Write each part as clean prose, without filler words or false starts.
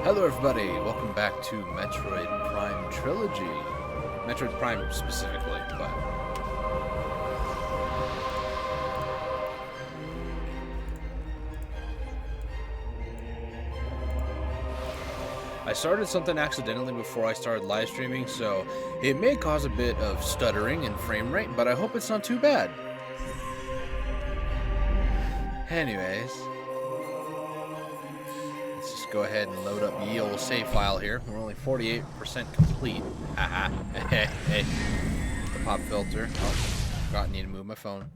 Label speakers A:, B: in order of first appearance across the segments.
A: Hello everybody, welcome back to Metroid Prime Trilogy. Metroid Prime specifically, but... I started something accidentally before I started live streaming, so it may cause a bit of stuttering and frame rate, but I hope it's not too bad. Anyways... go ahead and load up the old save file here. We're only 48% complete. Haha. Hey. The pop filter. Oh, forgot I need to move my phone.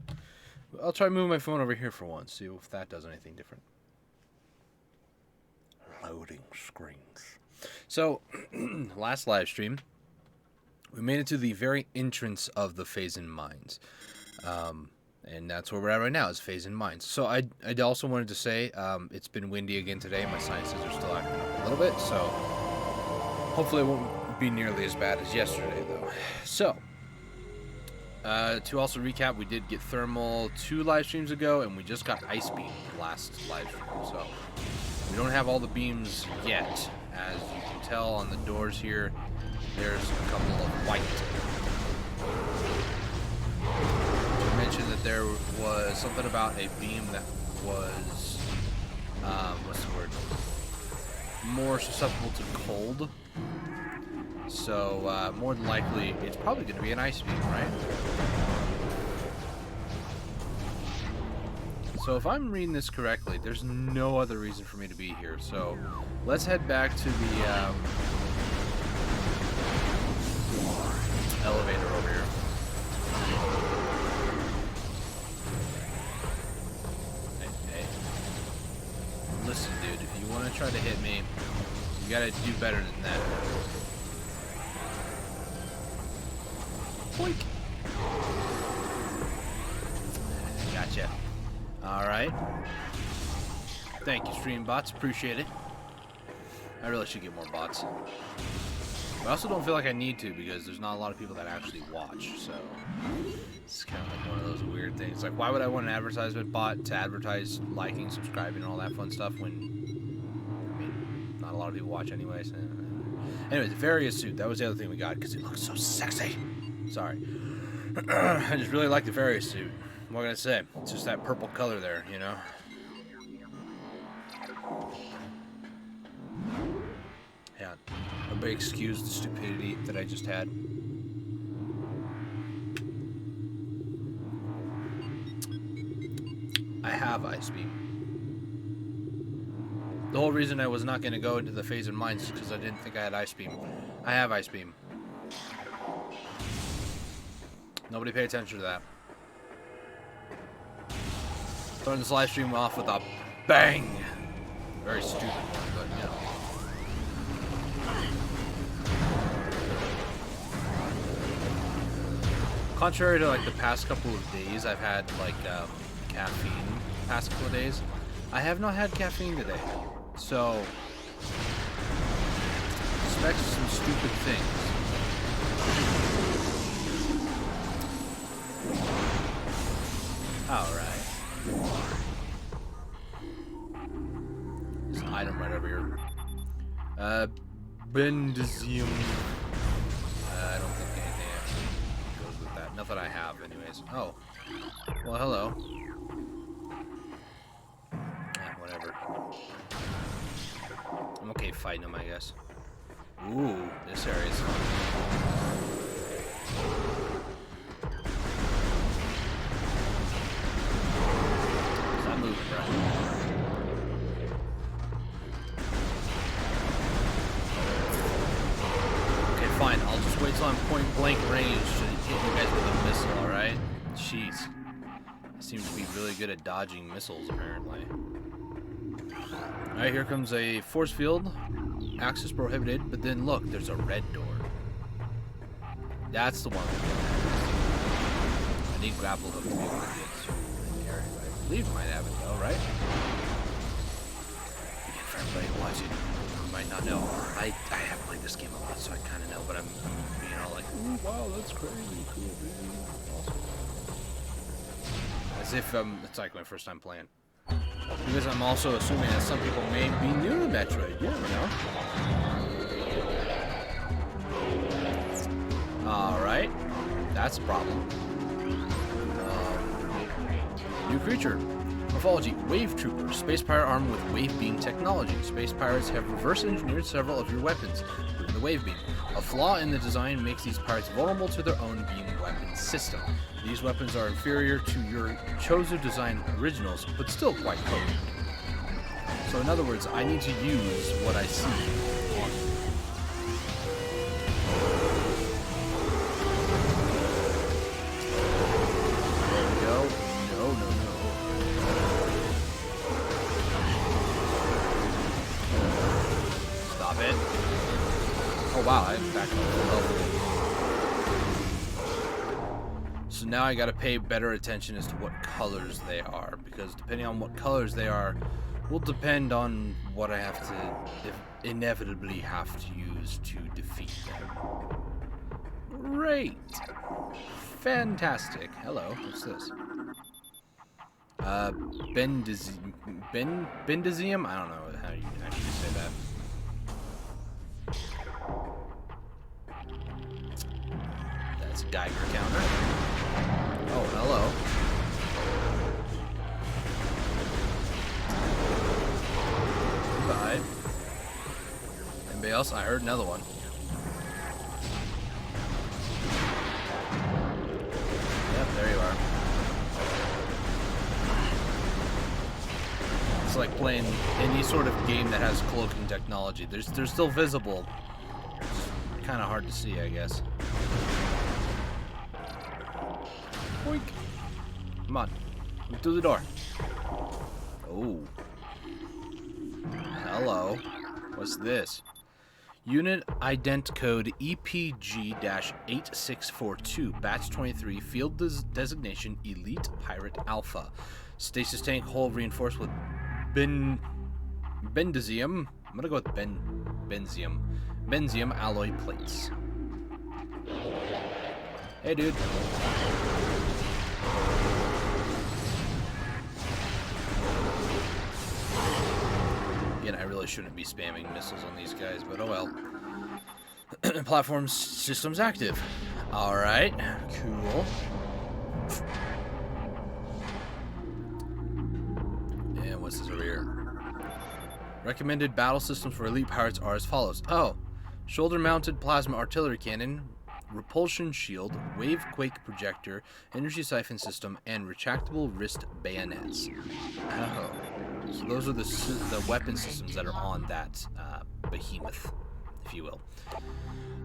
A: I'll try moving my phone over here for once. See if that does anything different. Loading screens. So, last live stream, we made it to the very entrance of the Phazon Mines. And that's where we're at right now, is Phazon Mines. So I also wanted to say, it's been windy again today. My sinuses are still acting up a little bit, so hopefully it won't be nearly as bad as yesterday, though. So, to also recap, we did get thermal 2 live streams ago, and we just got ice beam last live stream. So, we don't have all the beams yet. As you can tell on the doors here, there's a couple of white. Mentioned that there was something about a beam that was, what's the word, more susceptible to cold. So, more than likely, it's probably going to be an ice beam, right? So, if I'm reading this correctly, there's no other reason for me to be here. So, let's head back to the elevator over here. Listen, dude, if you want to try to hit me, you gotta do better than that. Boink. Gotcha. Alright. Thank you, stream bots. Appreciate it. I really should get more bots. But I also don't feel like I need to because there's not a lot of people that actually watch, so it's kind of like one of those weird things. Like, why would I want an advertisement bot to advertise liking, subscribing, and all that fun stuff when, I mean, not a lot of people watch anyways. Anyways, the Various suit. That was the other thing we got because it looks so sexy. Sorry. I just really like the Various suit. What can I say? It's just that purple color there, you know? Yeah. Everybody excuse the stupidity that I just had. I have ice beam. The whole reason I was not going to go into the Phazon Mines is because I didn't think I had ice beam. I have ice beam. Nobody pay attention to that. Starting this live stream off with a bang. Very stupid one, but you know. Contrary to like the past couple of days, I've had like caffeine the past couple of days. I have not had caffeine today, so expect some stupid things. All right, there's an item right over here. Bendizium. I don't think anything actually goes with that. Not that I have, anyways. Oh, well, hello. Whatever. I'm okay fighting them, I guess. Ooh, this area's fun. Stop moving, bro. Okay, fine. I'll just wait till I'm point blank range to hit you guys with a missile, alright? Jeez. I seem to be really good at dodging missiles, apparently. Alright, here comes a force field. Access prohibited, but then look, there's a red door. That's the one. I need grapple hook to be able to get through the area. I believe I might have it though, right? Again, for everybody watching who might not know, I have played this game a lot, so I kind of know, but I'm being all like, ooh, wow, that's crazy, cool, dude. Awesome. As if it's like my first time playing. Because I'm also assuming that some people may be new to Metroid. You never know. Alright. That's a problem. New creature. Morphology. Wave Trooper. Space Pirate armed with Wave Beam technology. Space Pirates have reverse engineered several of your weapons, including the Wave Beam. A flaw in the design makes these pirates vulnerable to their own beam weapon system. These weapons are inferior to your Chozo design originals, but still quite potent. So in other words, I need to use what I see on them. There we go. No, no, no. Stop it. Oh wow, I have back up. So now I gotta pay better attention as to what colors they are, because depending on what colors they are will depend on what I have to inevitably have to use to defeat them. Great! Fantastic. Hello, what's this? Bendazium? I don't know how you actually say that. That's a Geiger counter. Oh, hello. Goodbye. Anybody else? I heard another one. Yep, there you are. It's like playing any sort of game that has cloaking technology. They're still visible. It's kind of hard to see, I guess. Boink. Come on. Move through the door. Oh. Hello. What's this? Unit ident code EPG-8642, Batch 23, Field Designation Elite Pirate Alpha. Stasis tank hull reinforced with bendazium. I'm gonna go with benzium. Benzium alloy plates. Hey, dude. Again, I really shouldn't be spamming missiles on these guys, but oh well. Platform systems active. Alright, cool. And what's this over here? Recommended battle systems for elite pirates are as follows. Oh, shoulder-mounted plasma artillery cannon, repulsion shield, wave quake projector, energy siphon system, and retractable wrist bayonets. Oh, so those are the weapon systems that are on that behemoth, if you will.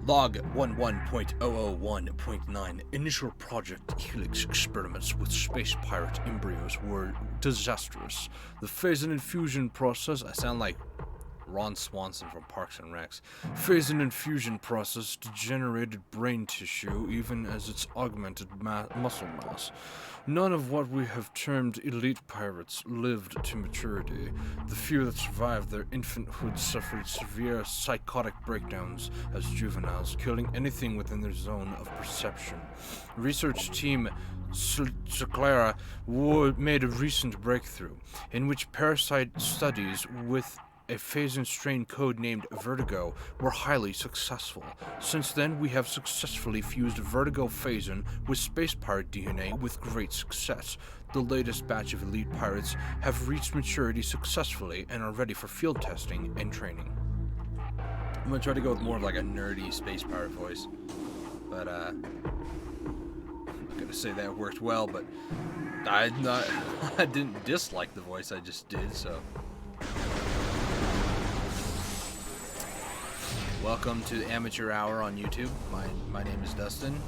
A: Log 11.001.9. Initial Project Helix experiments with space pirate embryos were disastrous. The Phazon infusion process, I sound like Ron Swanson from Parks and Recs. Phazon infusion process degenerated brain tissue even as its augmented muscle mass. None of what we have termed elite pirates lived to maturity. The few that survived their infanthood suffered severe psychotic breakdowns as juveniles, killing anything within their zone of perception. Research team Seclara made a recent breakthrough in which parasite studies with a Phazon strain code named Vertigo were highly successful. Since then, we have successfully fused Vertigo Phazon with space pirate DNA with great success. The latest batch of elite pirates have reached maturity successfully and are ready for field testing and training. I'm gonna try to go with more of like a nerdy space pirate voice, but I'm not gonna say that worked well, but I didn't dislike the voice, I just did, so. Welcome to the Amateur Hour on YouTube. My name is Dustin.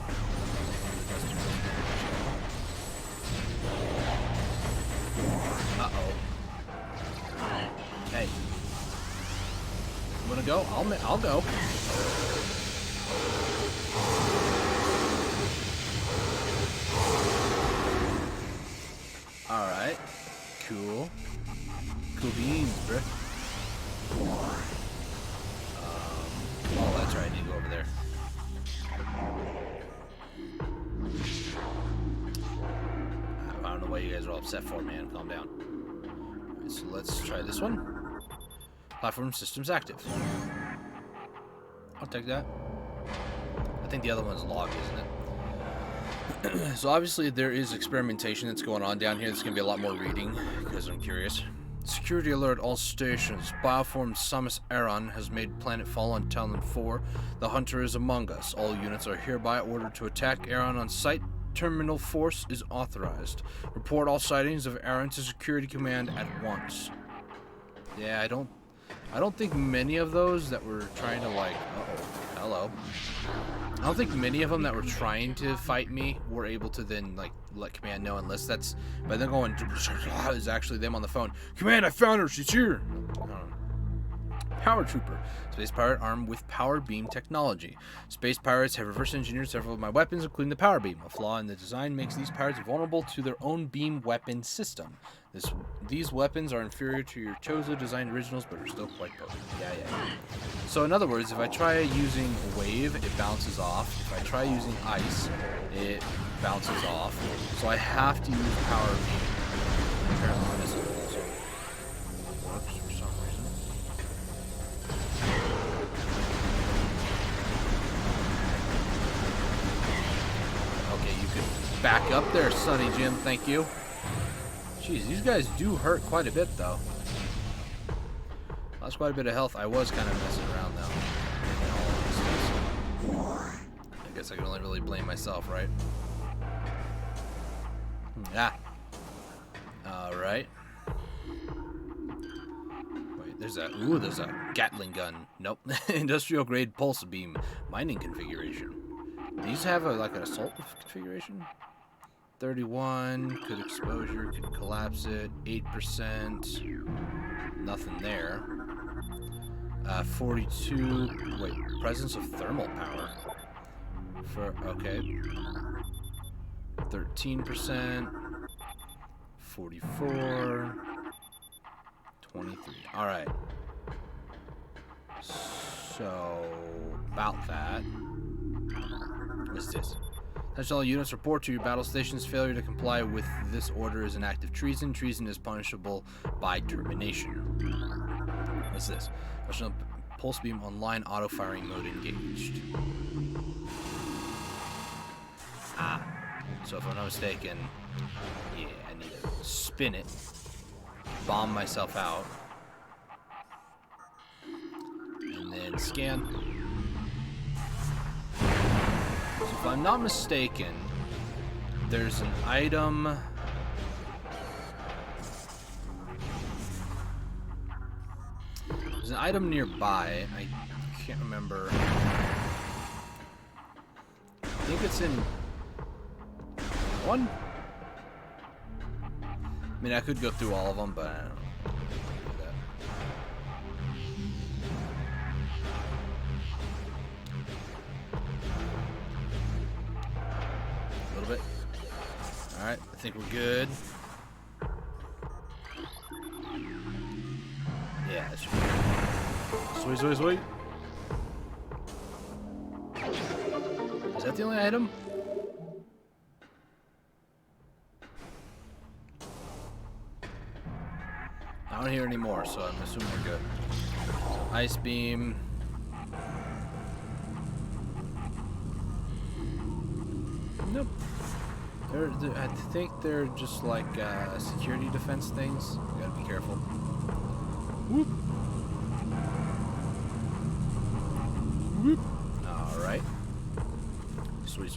A: Uh-oh. Hey. You wanna go? I'll go. Alright. Cool. Cool beans, bruh. Oh, that's right, I need to go over there. I don't know why you guys are all upset for, man. Calm down. so let's try this one. Platform systems active. I'll take that. I think the other one's logged, isn't it? So obviously there is experimentation that's going on down here. There's going to be a lot more reading because I'm curious. Security alert all stations. Bioform Samus Aran has made planetfall on Tallon IV. The hunter is among us. All units are hereby ordered to attack Aran on site. Terminal force is authorized. Report all sightings of Aran to Security Command at once. Yeah, I don't think many of those that were trying to like... Uh-oh. Hello. I don't think many of them that were trying to fight me were able to then like let Command know, unless that's by them going is actually them on the phone. Command, I found her. She's here. Power Trooper. Space pirate armed with power beam technology. Space pirates have reverse engineered several of my weapons, including the power beam. A flaw in the design makes these pirates vulnerable to their own beam weapon system. These weapons are inferior to your Chozo designed originals, but are still quite potent. Yeah. So in other words, if I try using wave, it bounces off. If I try using ice, it bounces off. So I have to use power beam. Apparently this also works for some reason. Okay, you can back up there, Sonny Jim. Thank you. Jeez, these guys do hurt quite a bit, though. Lost quite a bit of health. I was kind of messing around, though. I guess I can only really blame myself, right? Yeah. Alright. Wait, there's a... Ooh, there's a Gatling gun. Nope. Industrial grade pulse beam. Mining configuration. These have like an assault configuration? 31, could exposure, could collapse it, 8%, nothing there. 42, wait, presence of thermal power. Okay. 13%, 44, 23. Alright. So, about that. What's this? All units report to your battle stations. Failure to comply with this order is an act of treason. Treason is punishable by termination. What's this? Pulse beam online, auto firing mode engaged. So if I'm not mistaken, yeah, I need to spin it, bomb myself out, and then scan. So if I'm not mistaken, there's an item. There's an item nearby. I can't remember. I think it's in one. I mean, I could go through all of them, but I don't know. Bit. Alright, I think we're good. Yeah, that should be good. Sweet. Is that the only item? I don't hear any more, so I'm assuming we're good. So, ice beam. Nope. I think they're just like security defense things. You gotta be careful. Whoop. Whoop. Alright. Sweet.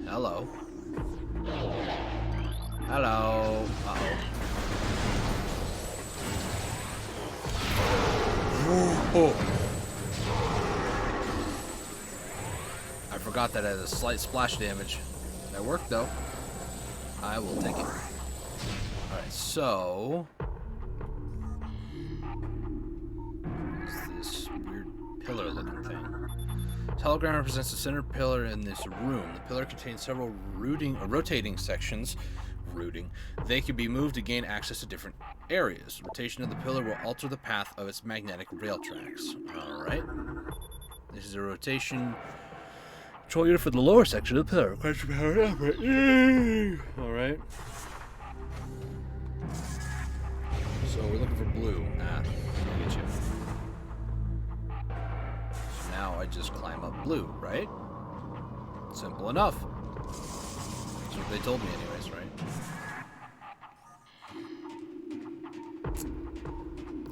A: Hello. Uh-oh. Oh. I forgot that it had a slight splash damage. That worked, though. I will take it. Alright, so... what is this weird pillar-looking thing? Telegram represents the center pillar in this room. The pillar contains several rotating sections. They can be moved to gain access to different areas. Rotation of the pillar will alter the path of its magnetic rail tracks. Alright. This is a rotation... Control unit for the lower section of the pillar. Requires power output. Alright. So we're looking for blue. Ah, I get you. So now I just climb up blue, right? Simple enough. That's what they told me anyways, right?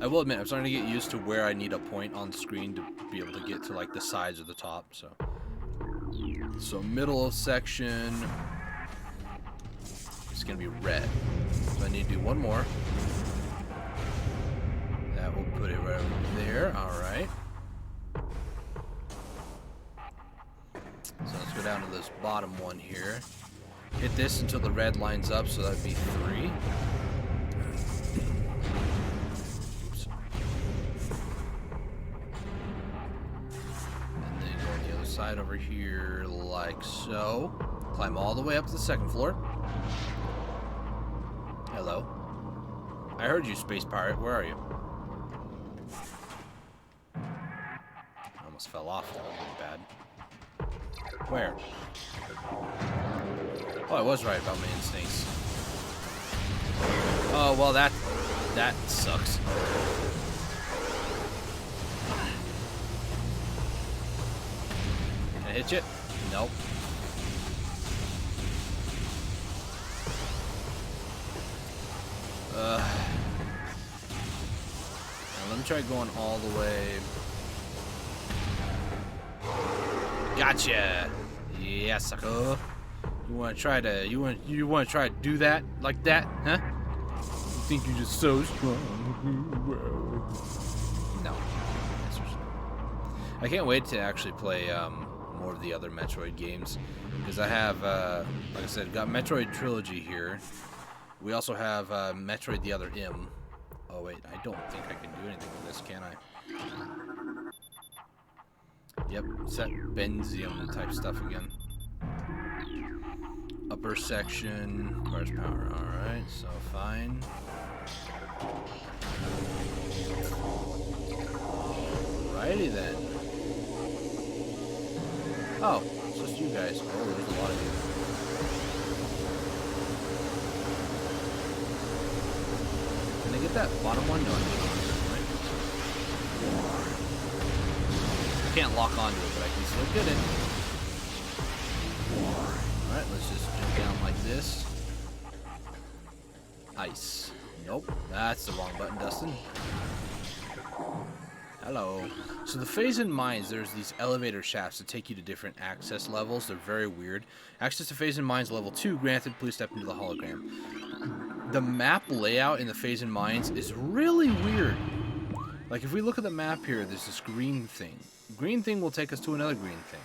A: I will admit, I'm starting to get used to where I need a point on the screen to be able to get to like the sides or the top, so middle section is gonna be red. So I need to do one more. That will put it right over there. Alright. So let's go down to this bottom one here. Hit this until the red lines up, so that'd be 3. Oops. And then go on the other side over here like so. Climb all the way up to the 2nd floor. Hello. I heard you, Space Pirate. Where are you? I almost fell off. That was really bad. Where? Oh, I was right about my instincts. Oh, well, that sucks. Can I hit you? Nope. Now let me try going all the way. Gotcha. Yeah, sucker. You want to try to do that like that, huh? You think you're just so strong? No. I can't wait to actually play more of the other Metroid games because I have, like I said, got Metroid Trilogy here. We also have Metroid the Other M. Oh wait, I don't think I can do anything with this, can I? Yep, set Benzium type stuff again. Upper section, cars power. Alright, so fine. Alrighty then. Oh, it's just you guys. Oh, there's a lot of you. Can I get that bottom one? No, I can't lock onto it, but I can still get it. Alright, let's just jump down like this. Ice. Nope, that's the wrong button, Dustin. Hello. So the Phazon Mines, there's these elevator shafts that take you to different access levels. They're very weird. Access to Phazon Mines level 2 granted. Please step into the hologram. The map layout in the Phazon Mines is really weird. Like if we look at the map here, there's this green thing. Green thing will take us to another green thing.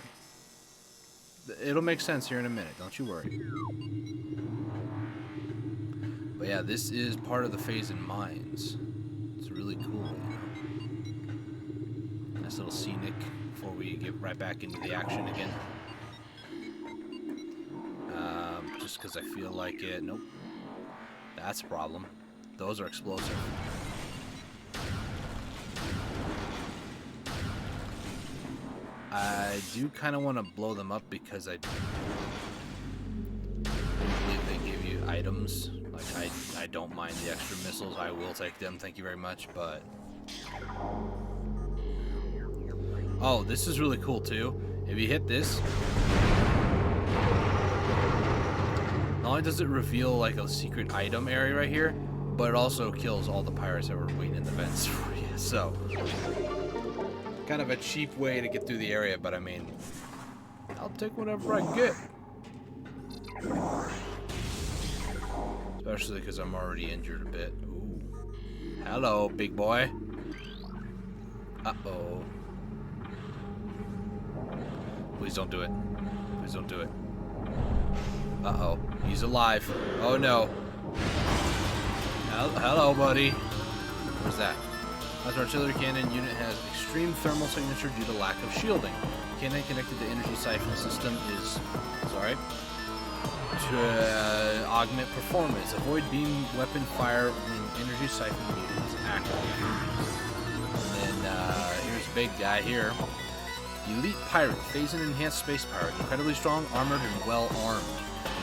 A: It'll make sense here in a minute, don't you worry. But yeah, this is part of the Phazon Mines. It's really cool, you know. Nice little scenic before we get right back into the action again. Just because I feel like it. Nope. That's a problem. Those are explosive. I do kind of want to blow them up because I believe they give you items. Like, I don't mind the extra missiles. I will take them. Thank you very much. But oh, this is really cool too. If you hit this, not only does it reveal like a secret item area right here, but it also kills all the pirates that were waiting in the vents for you. So kind of a cheap way to get through the area, but I mean, I'll take whatever I can get. Especially because I'm already injured a bit. Ooh. Hello, big boy. Uh-oh. Please don't do it. Please don't do it. Uh-oh. He's alive. Oh, no. Hello, buddy. Where's that? As artillery cannon unit has extreme thermal signature due to lack of shielding. Cannon connected to energy siphon system is, sorry, to augment performance. Avoid beam weapon fire when energy siphon unit is active. And then here's big guy here. Elite Pirate, Phazon Enhanced Space Pirate, incredibly strong, armored, and well armed.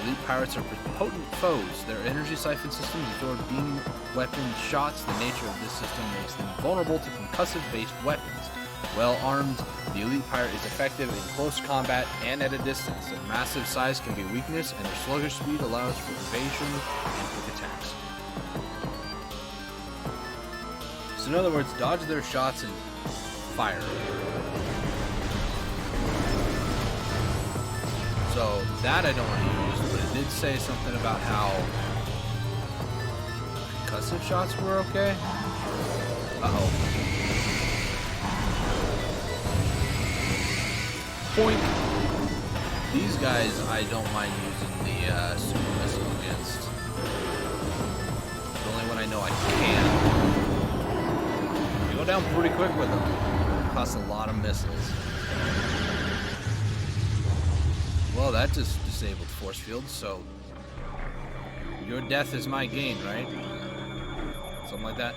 A: Elite Pirates are potent foes. Their energy siphon systems absorb beam weapon shots. The nature of this system makes them vulnerable to concussive-based weapons. Well armed, the Elite Pirate is effective in close combat and at a distance. Their massive size can be a weakness, and their sluggish speed allows for evasion and quick attacks. So in other words, dodge their shots and fire. So that I don't want to use, but it did say something about how concussive shots were okay. Uh-oh. Point. These guys I don't mind using the super missile against. But only when I know I can. You go down pretty quick with them. It costs a lot of missiles. Well, that just disabled force fields, so your death is my gain, right? Something like that.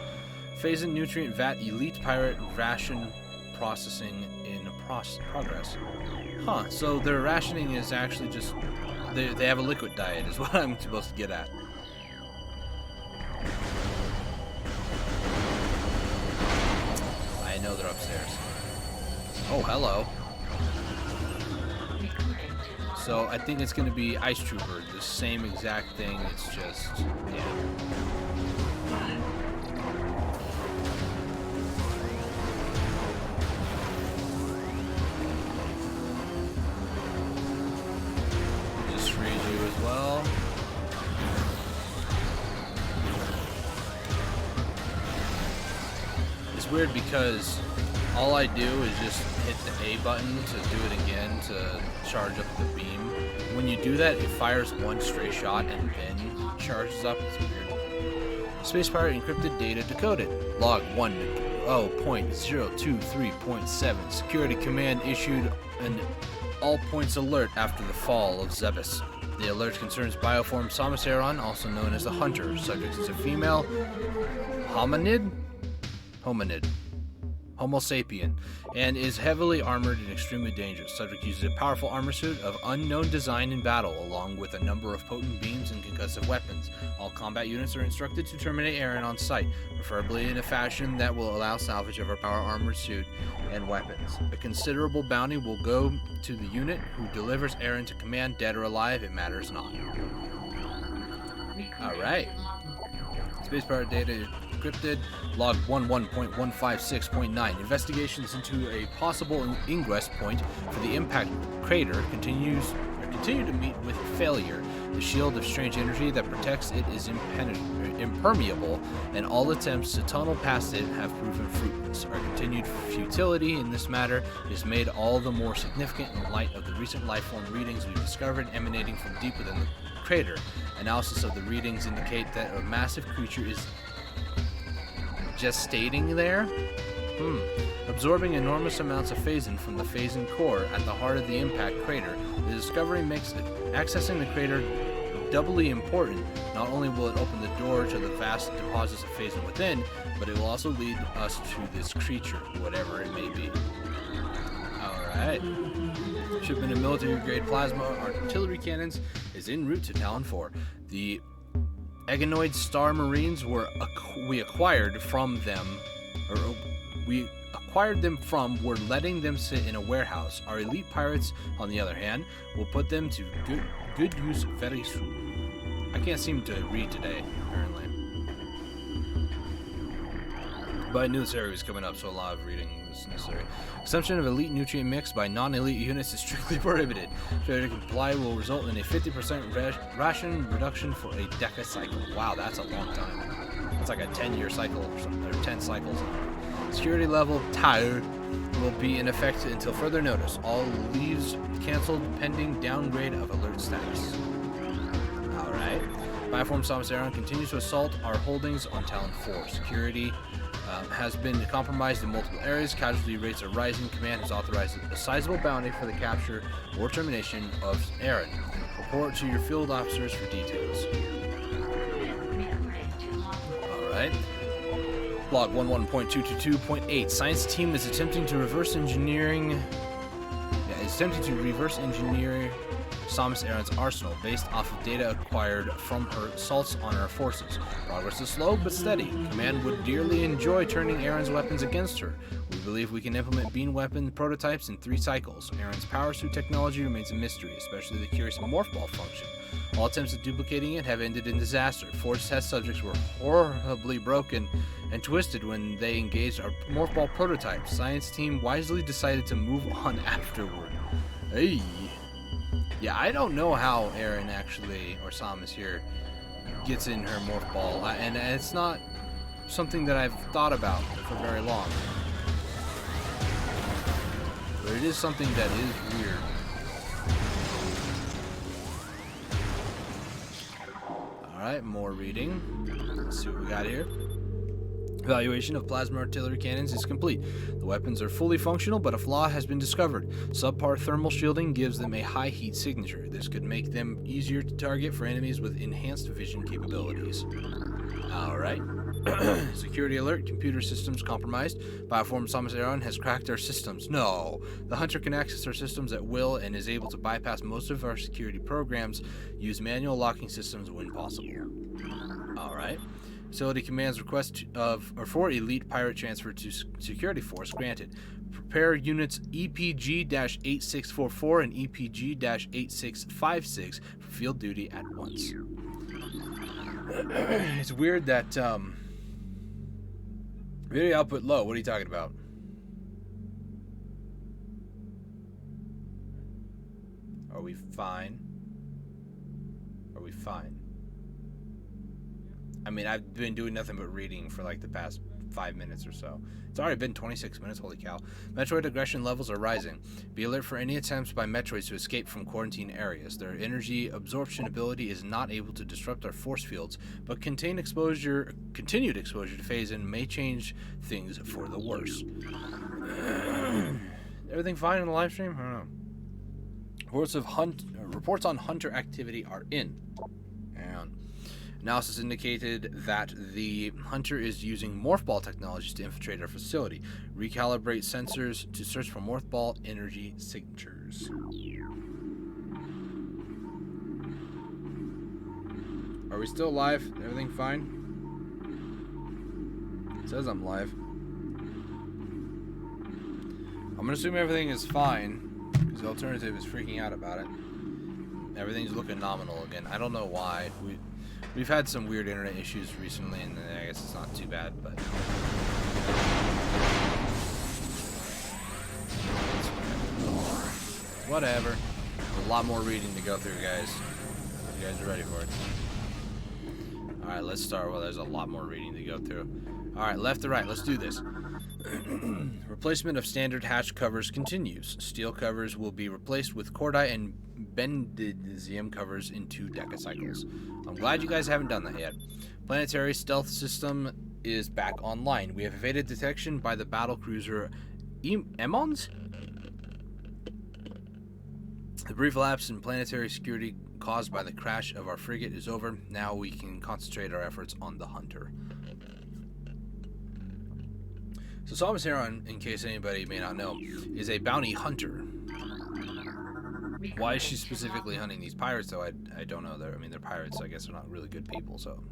A: Phazon Nutrient Vat Elite Pirate Ration Processing in progress. Huh, so their rationing is actually just... They have a liquid diet, is what I'm supposed to get at. I know they're upstairs. Oh, hello. So I think it's going to be Ice Trooper, the same exact thing, it's just, yeah. Just freeze you as well. It's weird because all I do is just hit the A button to do it again to charge up the beam. When you do that, it fires one stray shot and then charges up. It's weird. Space Pirate encrypted data decoded. Log 1.0.023.7. Security command issued an all points alert after the fall of Zebes. The alert concerns bioform Samus, also known as the Hunter. Subject is a female hominid. Homo sapien, and is heavily armored and extremely dangerous. Subject uses a powerful armor suit of unknown design in battle, along with a number of potent beams and concussive weapons. All combat units are instructed to terminate Aaron on sight, preferably in a fashion that will allow salvage of her power armored suit and weapons. A considerable bounty will go to the unit who delivers Aaron to command, dead or alive, it matters not. Alright. Space Pirate data encrypted. Log 11.156.9. Investigations into a possible ingress point for the impact crater continue to meet with failure. The shield of strange energy that protects it is impermeable, and all attempts to tunnel past it have proven fruitless. Our continued futility in this matter is made all the more significant in light of the recent lifeform readings we've discovered emanating from deep within the crater. Analysis of the readings indicate that a massive creature is gestating there? Absorbing enormous amounts of Phazon from the Phazon core at the heart of the impact crater. The discovery makes accessing the crater doubly important. Not only will it open the door to the vast deposits of Phazon within, but it will also lead us to this creature, whatever it may be. Alright. Shipment of military-grade plasma artillery cannons is en route to Tallon IV. The Eganoid Star Marines were we acquired them from, we're letting them sit in a warehouse. Our elite pirates, on the other hand, will put them to good use very soon. I can't seem to read today, apparently. But I knew this area was coming up, so a lot of reading was necessary. Consumption of elite nutrient mix by non-elite units is strictly prohibited. Failure to comply will result in a 50% ration reduction for a deca cycle. Wow, that's a long time. That's like a 10-year cycle or something, or 10 cycles. Security level tire will be in effect until further notice. All leaves canceled pending downgrade of alert status. Alright. Bioform Samus continues to assault our holdings on Tallon IV. Security has been compromised in multiple areas. Casualty rates are rising. Command has authorized a sizable bounty for the capture or termination of Aaron. Report to your field officers for details. Alright. Log 11.222.8. Science team is attempting to reverse engineering He's attempting to reverse engineer Samus Aran's arsenal based off of data acquired from her assaults on our forces. Progress is slow but steady. Command would dearly enjoy turning Aran's weapons against her. We believe we can implement beam weapon prototypes in 3 cycles. Aran's power suit technology remains a mystery, especially the curious morph ball function. All attempts at duplicating it have ended in disaster. Forge test subjects were horribly broken and twisted when they engaged our morph ball prototype. Science team wisely decided to move on afterward. Hey. Yeah, I don't know how Aran actually, or Samus here, gets in her morph ball, and it's not something that I've thought about for very long. But it is something that is weird. Alright, more reading. Let's see what we got here. Evaluation of plasma artillery cannons is complete. The weapons are fully functional, but a flaw has been discovered. Subpar thermal shielding gives them a high heat signature. This could make them easier to target for enemies with enhanced vision capabilities. Alright. Security alert. Computer systems compromised. Bioform Samus Aran has cracked our systems. No! The Hunter can access our systems at will and is able to bypass most of our security programs. Use manual locking systems when possible. Alright. Facility commands request for elite pirate transfer to security force granted. Prepare units EPG-8644 and EPG-8656 for field duty at once. It's weird that video output low. What are you talking about? Are we fine? Are we fine? I mean, I've been doing nothing but reading for like the past 5 minutes or so. It's already been 26 minutes, holy cow. Metroid aggression levels are rising. Be alert for any attempts by Metroids to escape from quarantine areas. Their energy absorption ability is not able to disrupt our force fields, but continued exposure to Phazon may change things for the worse. Everything fine in the live stream? I don't know. Reports on Hunter activity are in. And analysis indicated that the Hunter is using morph ball technologies to infiltrate our facility. Recalibrate sensors to search for morph ball energy signatures. Are we still live? Everything fine? It says I'm live. I'm gonna assume everything is fine, because the alternative is freaking out about it. Everything's looking nominal again. I don't know why. We've had some weird internet issues recently, and I guess it's not too bad, but whatever. A lot more reading to go through, guys. You guys are ready for it. Alright, let's start. Well, there's a lot more reading to go through. Alright, left to right. Let's do this. Replacement of standard hatch covers continues. Steel covers will be replaced with cordite and bendisium covers in 2 decacycles. I'm glad you guys haven't done that yet. Planetary stealth system is back online. We have evaded detection by the battle cruiser Emmons? The brief lapse in planetary security caused by the crash of our frigate is over. Now we can concentrate our efforts on the Hunter. So Samus Aran, in case anybody may not know, is a bounty hunter. Why is she specifically hunting these pirates, though? I don't know. I mean, they're pirates, so I guess they're not really good people, so...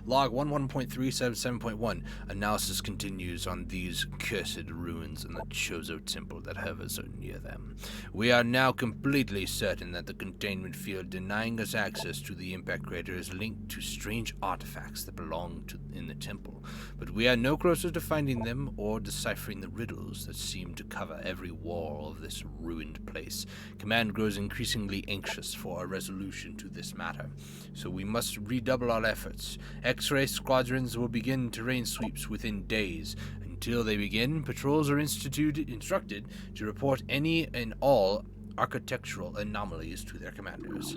A: Log 11.377.1. Analysis continues on these cursed ruins in the Chozo Temple that hovers so near them. We are now completely certain that the containment field denying us access to the impact crater is linked to strange artifacts that belong in the temple, but we are no closer to finding them or deciphering the riddles that seem to cover every wall of this ruined place. Command grows increasingly anxious for a resolution to this matter, so we must redouble our efforts. X-ray squadrons will begin terrain sweeps within days. Until they begin, patrols are instructed to report any and all architectural anomalies to their commanders.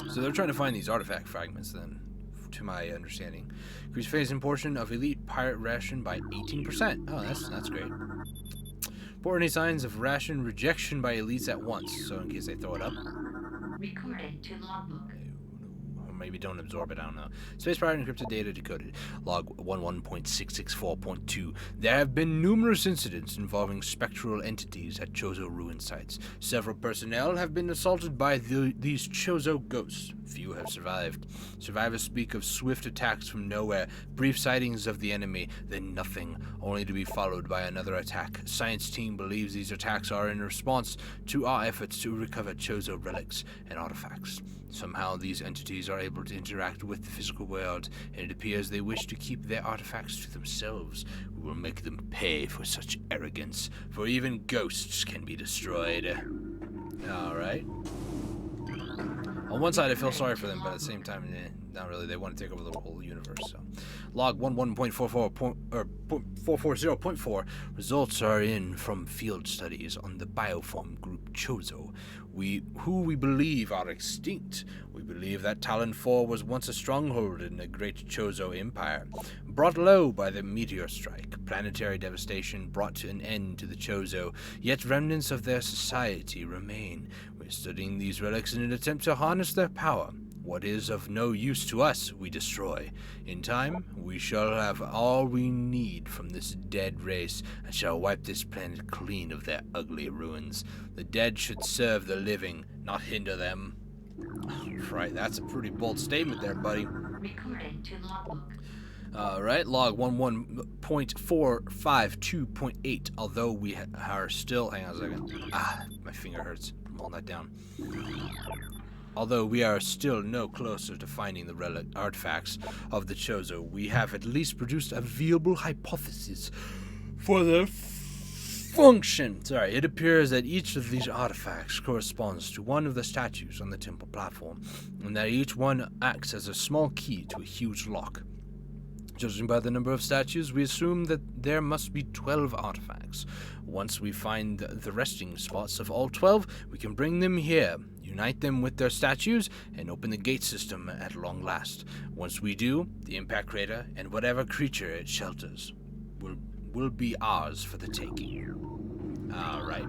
A: So they're trying to find these artifact fragments then, to my understanding. Increase Phazon portion of elite pirate ration by 18%. Oh, that's great. Report any signs of ration rejection by elites at once, so in case they throw it up.
B: Recorded to logbook.
A: maybe don't absorb it, I don't know. Space pirate encrypted data decoded. Log 11.664.2. There have been numerous incidents involving spectral entities at Chozo ruin sites. Several personnel have been assaulted by these Chozo ghosts. Few have survived. Survivors speak of swift attacks from nowhere, brief sightings of the enemy, then nothing, only to be followed by another attack. Science team believes these attacks are in response to our efforts to recover Chozo relics and artifacts. Somehow these entities are able to interact with the physical world, and it appears they wish to keep their artifacts to themselves. We will make them pay for such arrogance, for even ghosts can be destroyed. Alright. On one side, I feel sorry for them, but at the same time, not really. They want to take over the whole universe. So, log 11.440.4 results are in from field studies on the bioform group Chozo, who we believe are extinct. We believe that Tallon IV was once a stronghold in the great Chozo Empire, brought low by the meteor strike. Planetary devastation brought to an end to the Chozo, yet remnants of their society remain. We're studying these relics in an attempt to harness their power. What is of no use to us, we destroy. In time, we shall have all we need from this dead race, and shall wipe this planet clean of their ugly ruins. The dead should serve the living, not hinder them. Right, that's a pretty bold statement there, buddy.
B: Recording to logbook.
A: Alright, log 11.452.8. Although we are still... Hang on a second. My finger hurts. I'm holding that down. Although we are still no closer to finding the relic artifacts of the Chozo, we have at least produced a viable hypothesis for the function. It appears that each of these artifacts corresponds to one of the statues on the temple platform, and that each one acts as a small key to a huge lock. Judging by the number of statues, we assume that there must be 12 artifacts. Once we find the resting spots of all 12, we can bring them here, unite them with their statues, and open the gate system at long last. Once we do, the impact crater and whatever creature it shelters will be ours for the taking. Alright.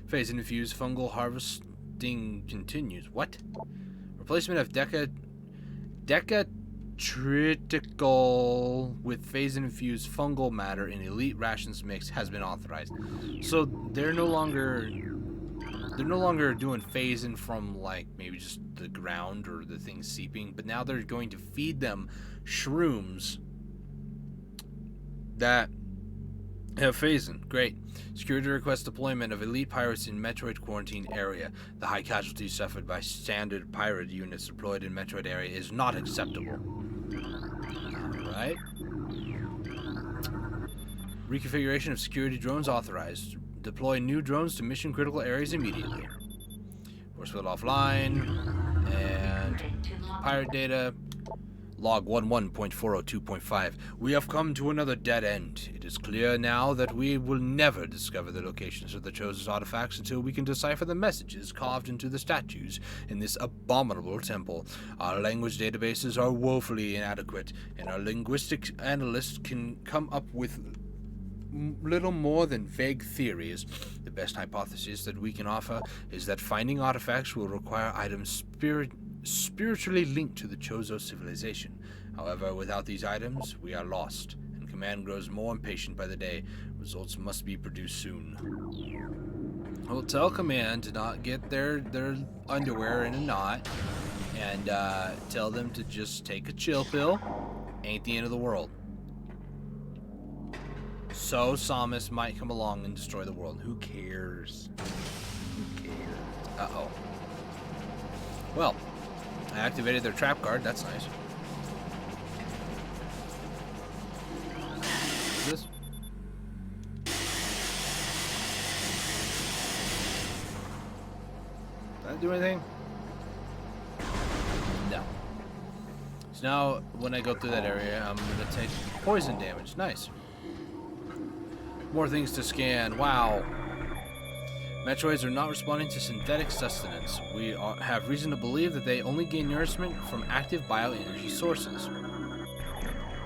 A: Phazon infused fungal harvesting continues. What? Replacement of Decatritical with Phazon infused fungal matter in elite rations mix has been authorized. So they're no longer doing Phazon from like maybe just the ground or the thing seeping, but now they're going to feed them shrooms that have Phazon. Great. Security requests deployment of elite pirates in Metroid quarantine area. The high casualties suffered by standard pirate units deployed in Metroid area is not acceptable. Alright. Reconfiguration of security drones authorized. Deploy new drones to mission critical areas immediately. Force field offline. And pirate data. Log 11.402.5. We have come to another dead end. It is clear now that we will never discover the locations of the Chozo's artifacts until we can decipher the messages carved into the statues in this abominable temple. Our language databases are woefully inadequate, and our linguistic analysts can come up with little more than vague theories. The best hypothesis that we can offer is that finding artifacts will require items spiritually linked to the Chozo civilization. However, without these items, we are lost, and command grows more impatient by the day. Results must be produced soon. We'll tell command to not get their underwear in a knot, and tell them to just take a chill pill. Ain't the end of the world. So Samus might come along and destroy the world. Who cares? Who cares? Uh-oh. Well, I activated their trap card. That's nice. What's this? Did that do anything? No. So now, when I go through that area, I'm going to take poison damage. Nice. More things to scan. Wow. Metroids are not responding to synthetic sustenance. We have reason to believe that they only gain nourishment from active bioenergy sources.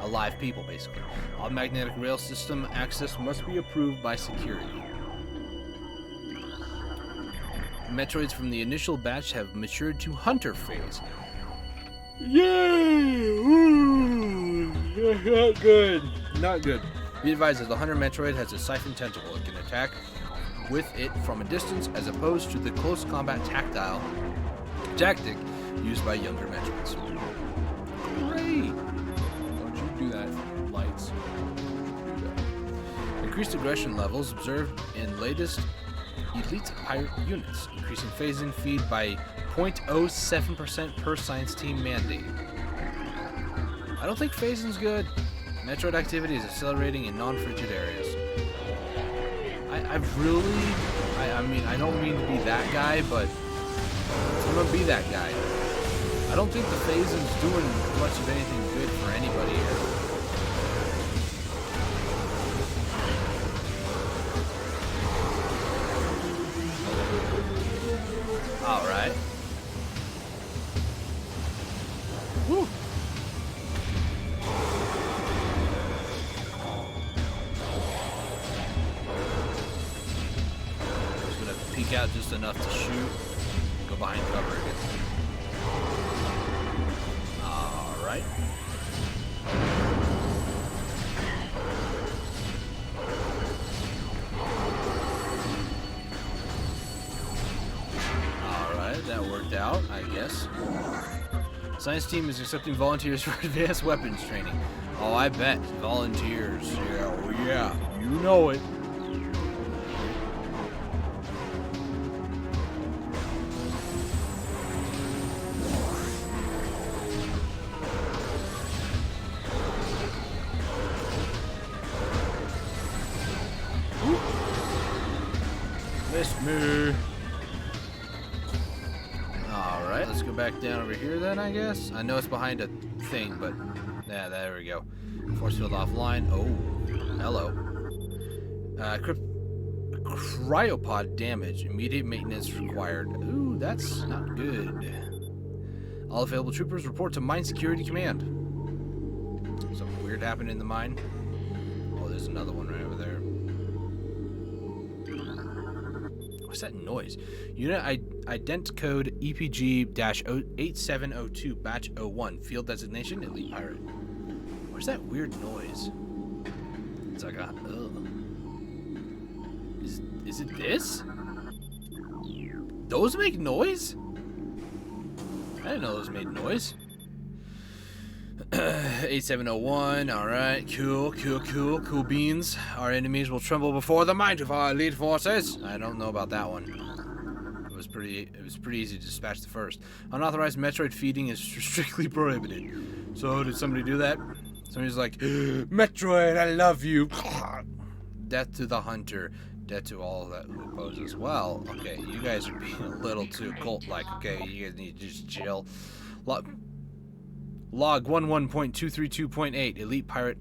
A: Alive people, basically. All magnetic rail system access must be approved by security. Metroids from the initial batch have matured to hunter phase. Yay! Ooh, not good. Not good. Be advised that the Hunter Metroid has a siphon tentacle. It can attack with it from a distance as opposed to the close combat tactic used by younger Metroids. Great! Don't you do that, lights. Don't do that. Increased aggression levels observed in latest elite pirate units, increasing Phazon feed by 0.07% per science team mandate. I don't think Phazon's good. Metroid activity is accelerating in non-frigid areas. I mean, I don't mean to be that guy, but I'm gonna be that guy. I don't think the Phazon's doing much of anything good for anybody here. Alright. Woo! Just gonna peek out just enough to shoot. Go behind cover again. Alright. That worked out, I guess. Science team is accepting volunteers for advanced weapons training. Oh, I bet. Volunteers. Yeah, oh yeah. You know it. Miss me. Alright, let's go back down over here then, I guess. I know it's behind a thing, but yeah, there we go. Force field offline. Oh, hello. Cryopod damage. Immediate maintenance required. Ooh, that's not good. All available troopers report to Mine Security Command. Something weird happened in the mine. Oh, there's another one right over there. What's that noise? Unit ident code EPG-8702 batch 01. Field designation Elite Pirate. Where's that weird noise? It's like a Is it this? Those make noise? I didn't know those made noise. 8701, alright, cool beans. Our enemies will tremble before the might of our elite forces. I don't know about that one. It was pretty easy to dispatch the first. Unauthorized Metroid feeding is strictly prohibited. So did somebody do that? Somebody's like, Metroid, I love you. Death to the hunter. Death to all that who oppose as well. Okay, you guys are being a little too cult-like. Okay, you guys need to just chill. Log 11.232.8 Elite Pirate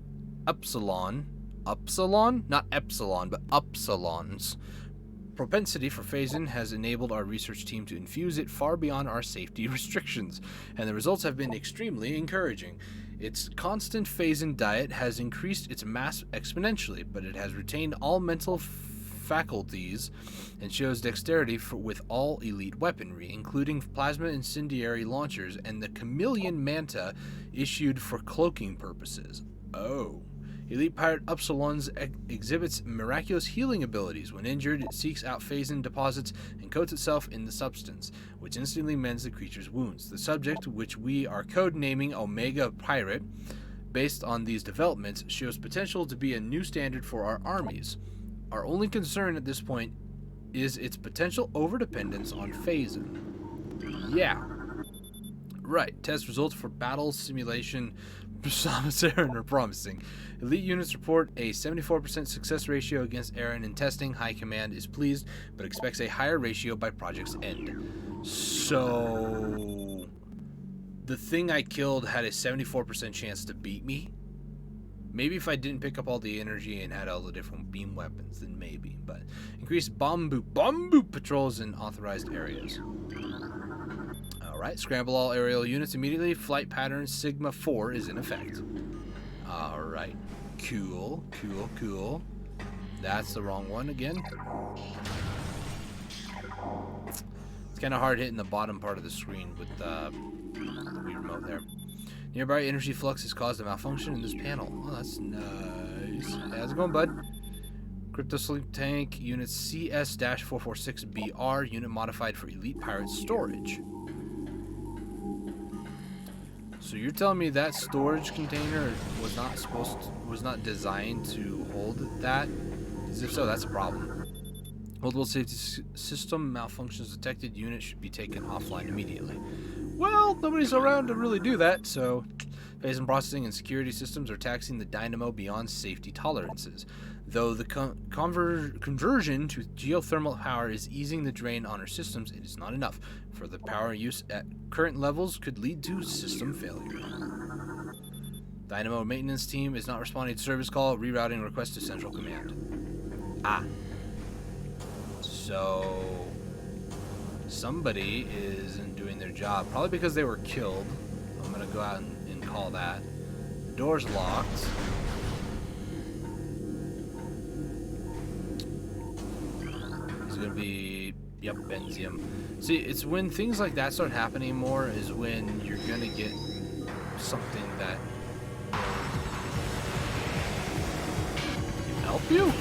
A: Upsilon. Upsilon? Not Epsilon, but Upsilon's propensity for Phazon has enabled our research team to infuse it far beyond our safety restrictions, and the results have been extremely encouraging. Its constant Phazon diet has increased its mass exponentially, but it has retained all mental faculties and shows dexterity with all elite weaponry, including plasma incendiary launchers and the chameleon manta issued for cloaking purposes. Oh. Elite Pirate Upsilon's exhibits miraculous healing abilities. When injured, it seeks out Phazon deposits and coats itself in the substance, which instantly mends the creature's wounds. The subject, which we are codenaming Omega Pirate, based on these developments, shows potential to be a new standard for our armies. Our only concern at this point is its potential overdependence on Phazon. Yeah. Right. Test results for battle simulation are promising. Elite units report a 74% success ratio against Aaron in testing. High Command is pleased, but expects a higher ratio by project's end. So the thing I killed had a 74% chance to beat me. Maybe if I didn't pick up all the energy and had all the different beam weapons, then maybe. But increased bomb boot patrols in authorized areas. Alright, scramble all aerial units immediately. Flight pattern Sigma 4 is in effect. Alright, cool. That's the wrong one again. It's kind of hard hitting the bottom part of the screen with the Wii remote. remote there. Nearby energy flux has caused a malfunction in this panel. Oh, that's nice. Hey, how's it going, bud? Crypto Sleep Tank, Unit CS-446BR, unit modified for Elite Pirate storage. So you're telling me that storage container was not designed to hold that? Because if so, that's a problem. Multiple safety system malfunctions detected. Unit should be taken offline immediately. Well, nobody's around to really do that, so Phazon processing and security systems are taxing the dynamo beyond safety tolerances. Though the conversion to geothermal power is easing the drain on our systems, it is not enough. Further power use at current levels could lead to system failure. Dynamo maintenance team is not responding to service call. Rerouting request to central command. Ah. So somebody isn't doing their job, probably because they were killed. I'm gonna go out and call that. The door's locked. It's gonna be, yep, Benzium. See, it's when things like that start happening more is when you're gonna get something that can help you.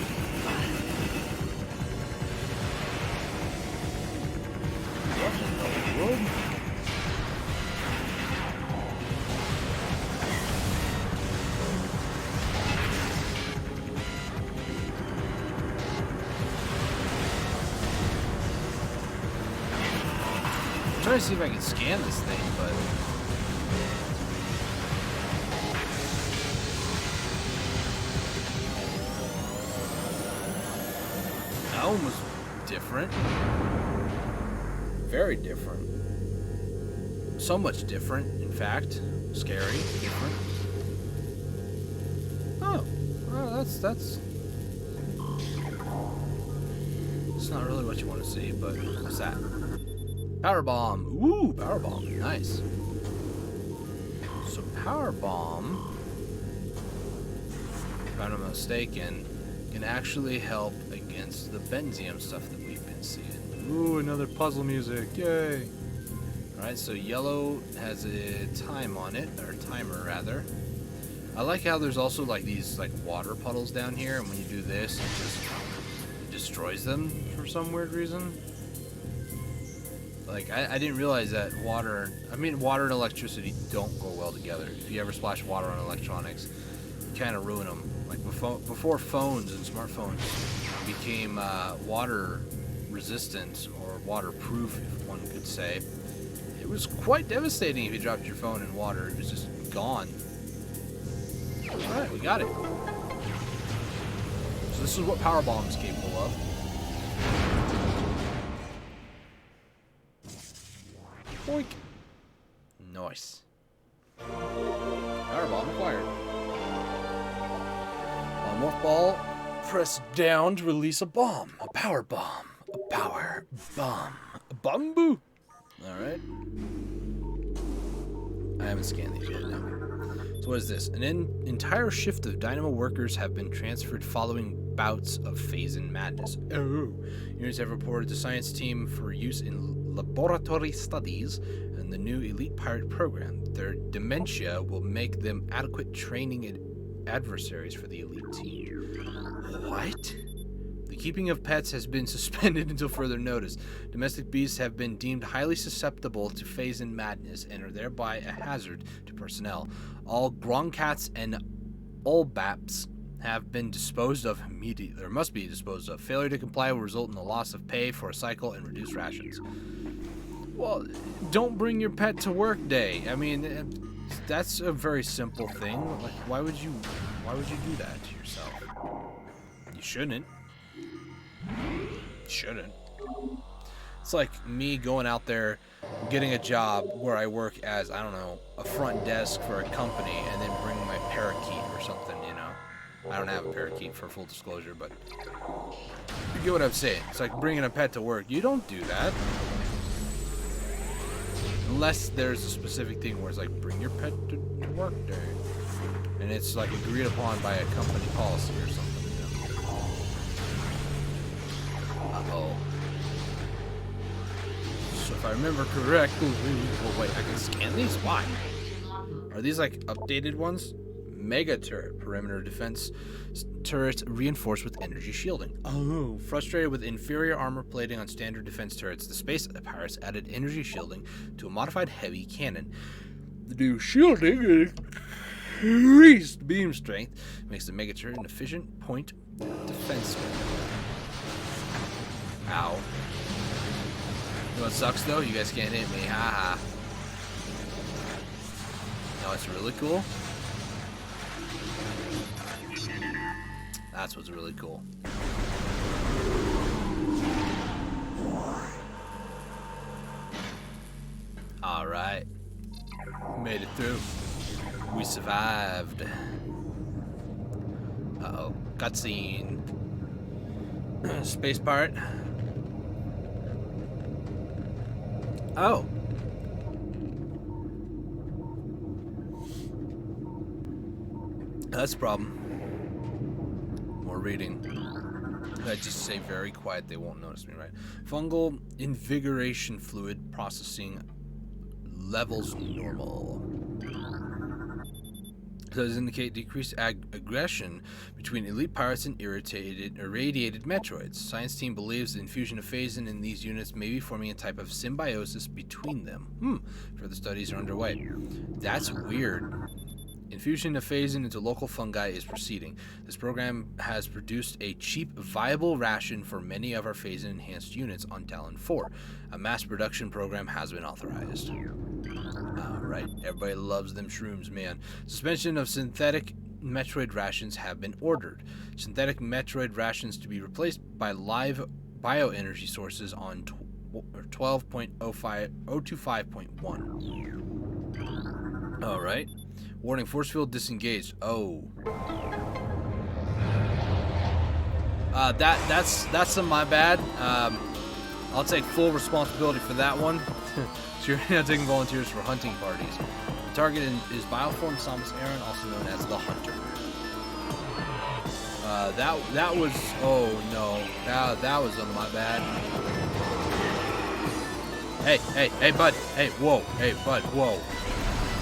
A: I'm trying to see if I can scan this thing, but that one was different. Very different. So much different, in fact. Scary, different. Oh, well, that's it's not really what you want to see, but what's that? Power bomb. Ooh, power bomb. Nice. So power bomb, if I'm not mistaken, can actually help against the Benzium stuff that we've been seeing. Ooh, another puzzle music. Yay. Alright, so yellow has a time on it, or timer rather. I like how there's also like these like water puddles down here, and when you do this, it destroys them for some weird reason. Like, I didn't realize that water and electricity don't go well together. If you ever splash water on electronics, you kind of ruin them. Like before phones and smartphones became water resistant or waterproof, if one could say, it was quite devastating if you dropped your phone in water. It was just gone. Alright, we got it. So this is what power bomb is capable of. Boink. Nice. Power bomb acquired. Mothball, press down to release a bomb. A power bomb. A power bomb. A bamboo. Alright. I haven't scanned these yet, no. So what is this? An entire shift of Dynamo workers have been transferred following bouts of Phazon madness. Oh. Units have reported to science team for use in laboratory studies and the new Elite Pirate program. Their dementia will make them adequate training adversaries for the elite team. What? The keeping of pets has been suspended until further notice. Domestic beasts have been deemed highly susceptible to Phazon madness and are thereby a hazard to personnel. All Gronkcats and Olbaps have been disposed of immediately, or must be disposed of. Failure to comply will result in the loss of pay for a cycle and reduced rations. Well, don't bring your pet to work day. I mean, that's a very simple thing. Like, why would you do that to yourself? You shouldn't. Shouldn't. It's like me going out there, getting a job where I work as, I don't know, a front desk for a company, and then bringing my parakeet or something, you know. I don't have a parakeet for full disclosure, but you get what I'm saying. It's like bringing a pet to work. You don't do that. Unless there's a specific thing where it's like, bring your pet to work day. And it's like agreed upon by a company policy or something, you know. Uh-oh. So if I remember correctly, oh wait, I can scan these? Why? Are these like updated ones? Mega turret. Perimeter defense turrets reinforced with energy shielding. Oh, frustrated with inferior armor plating on standard defense turrets, the space pirates added energy shielding to a modified heavy cannon. The new shielding increased beam strength makes the mega turret an efficient point defense weapon. Ow. You know what sucks though? You guys can't hit me. Haha. No, it's really cool. That's what's really cool. Alright. Made it through. We survived. Uh-oh. Cutscene. Space pirate. Oh. That's a problem. More reading. I just say very quiet, they won't notice me, right? Fungal invigoration fluid processing levels normal. Does indicate decreased aggression between elite pirates and irradiated Metroids. Science team believes the infusion of Phazon in these units may be forming a type of symbiosis between them. Further studies are underway. That's weird. Infusion of Phazon into local fungi is proceeding. This program has produced a cheap, viable ration for many of our Phazon-enhanced units on Tallon IV. A mass production program has been authorized. Alright, everybody loves them shrooms, man. Suspension of synthetic Metroid rations have been ordered. Synthetic Metroid rations to be replaced by live bioenergy sources on 12.025.1. Alright. Warning, force field disengaged. Oh. That's my bad. I'll take full responsibility for that one. So you're now taking volunteers for hunting parties. The target is Bioform Samus Aran, also known as the Hunter. That was, oh no, that was my bad. Hey, bud. Hey, whoa. Hey, bud, whoa.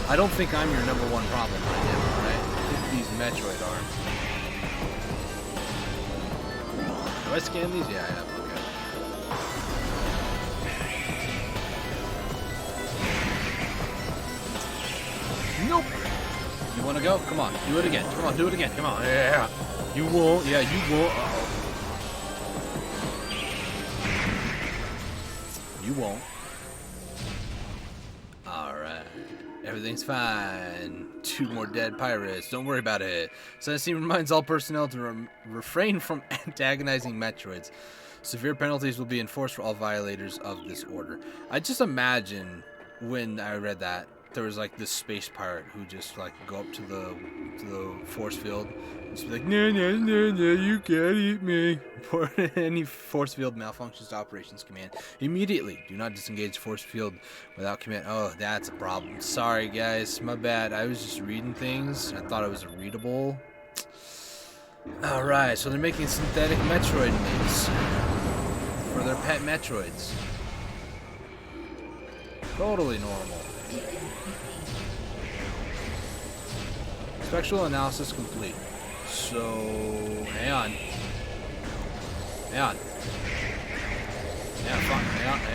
A: I don't think I'm your number one problem right now, alright? Hit these Metroid arms. Do I scan these? Yeah, I have. Okay. Nope. You want to go? Come on. Do it again. Come on, do it again. Come on. Yeah. You won't. Yeah, you won't. Uh-oh. You won't. Alright. Everything's fine. 2 more dead pirates. Don't worry about it. Science team reminds all personnel to refrain from antagonizing Metroids. Severe penalties will be enforced for all violators of this order. I just imagine when I read that there was like this space pirate who just like go up to the force field and just be like, no, you can't eat me. Report any force field malfunctions to operations command immediately. Do not disengage force field without command. Oh, that's a problem. Sorry guys, my bad. I was just reading things. I thought it was readable. Alright, so they're making synthetic Metroid meats for their pet Metroids. Totally normal. Spectral analysis complete. So, hang on. Hang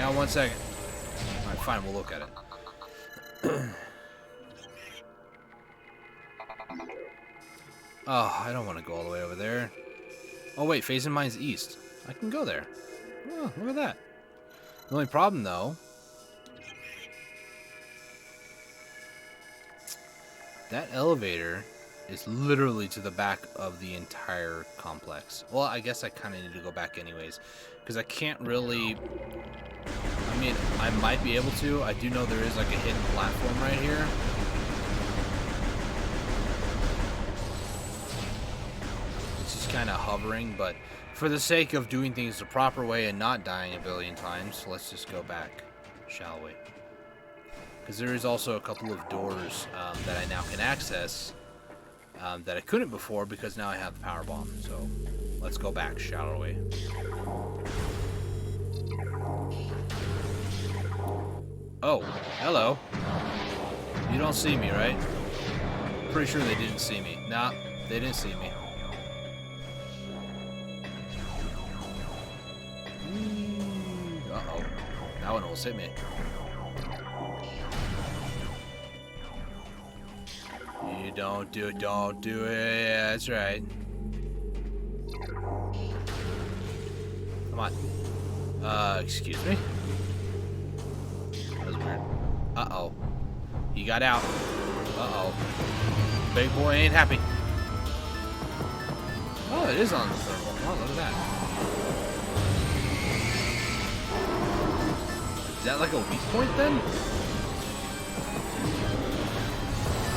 A: on 1 second. Alright, fine, we'll look at it. Oh, I don't want to go all the way over there. Oh wait, Phazon Mines East. I can go there. Oh, look at that. The only problem though, that elevator is literally to the back of the entire complex. Well, I guess I kind of need to go back anyways, because I can't really, I mean, I might be able to. I do know there is like a hidden platform right here. It's just kind of hovering, but for the sake of doing things the proper way and not dying a billion times, let's just go back, shall we? Because there is also a couple of doors that I now can access that I couldn't before because now I have the power bomb. So let's go back, shall we? Oh, hello. You don't see me, right? pretty sure they didn't see me. Nah, they didn't see me. Uh-oh. That one almost hit me. You don't do it. Don't do it. Yeah, that's right. Come on. Excuse me? That was weird. Uh-oh. He got out. Uh-oh. Big boy ain't happy. Oh, it is on the thermal. Oh, look at that. Is that like a weak point then?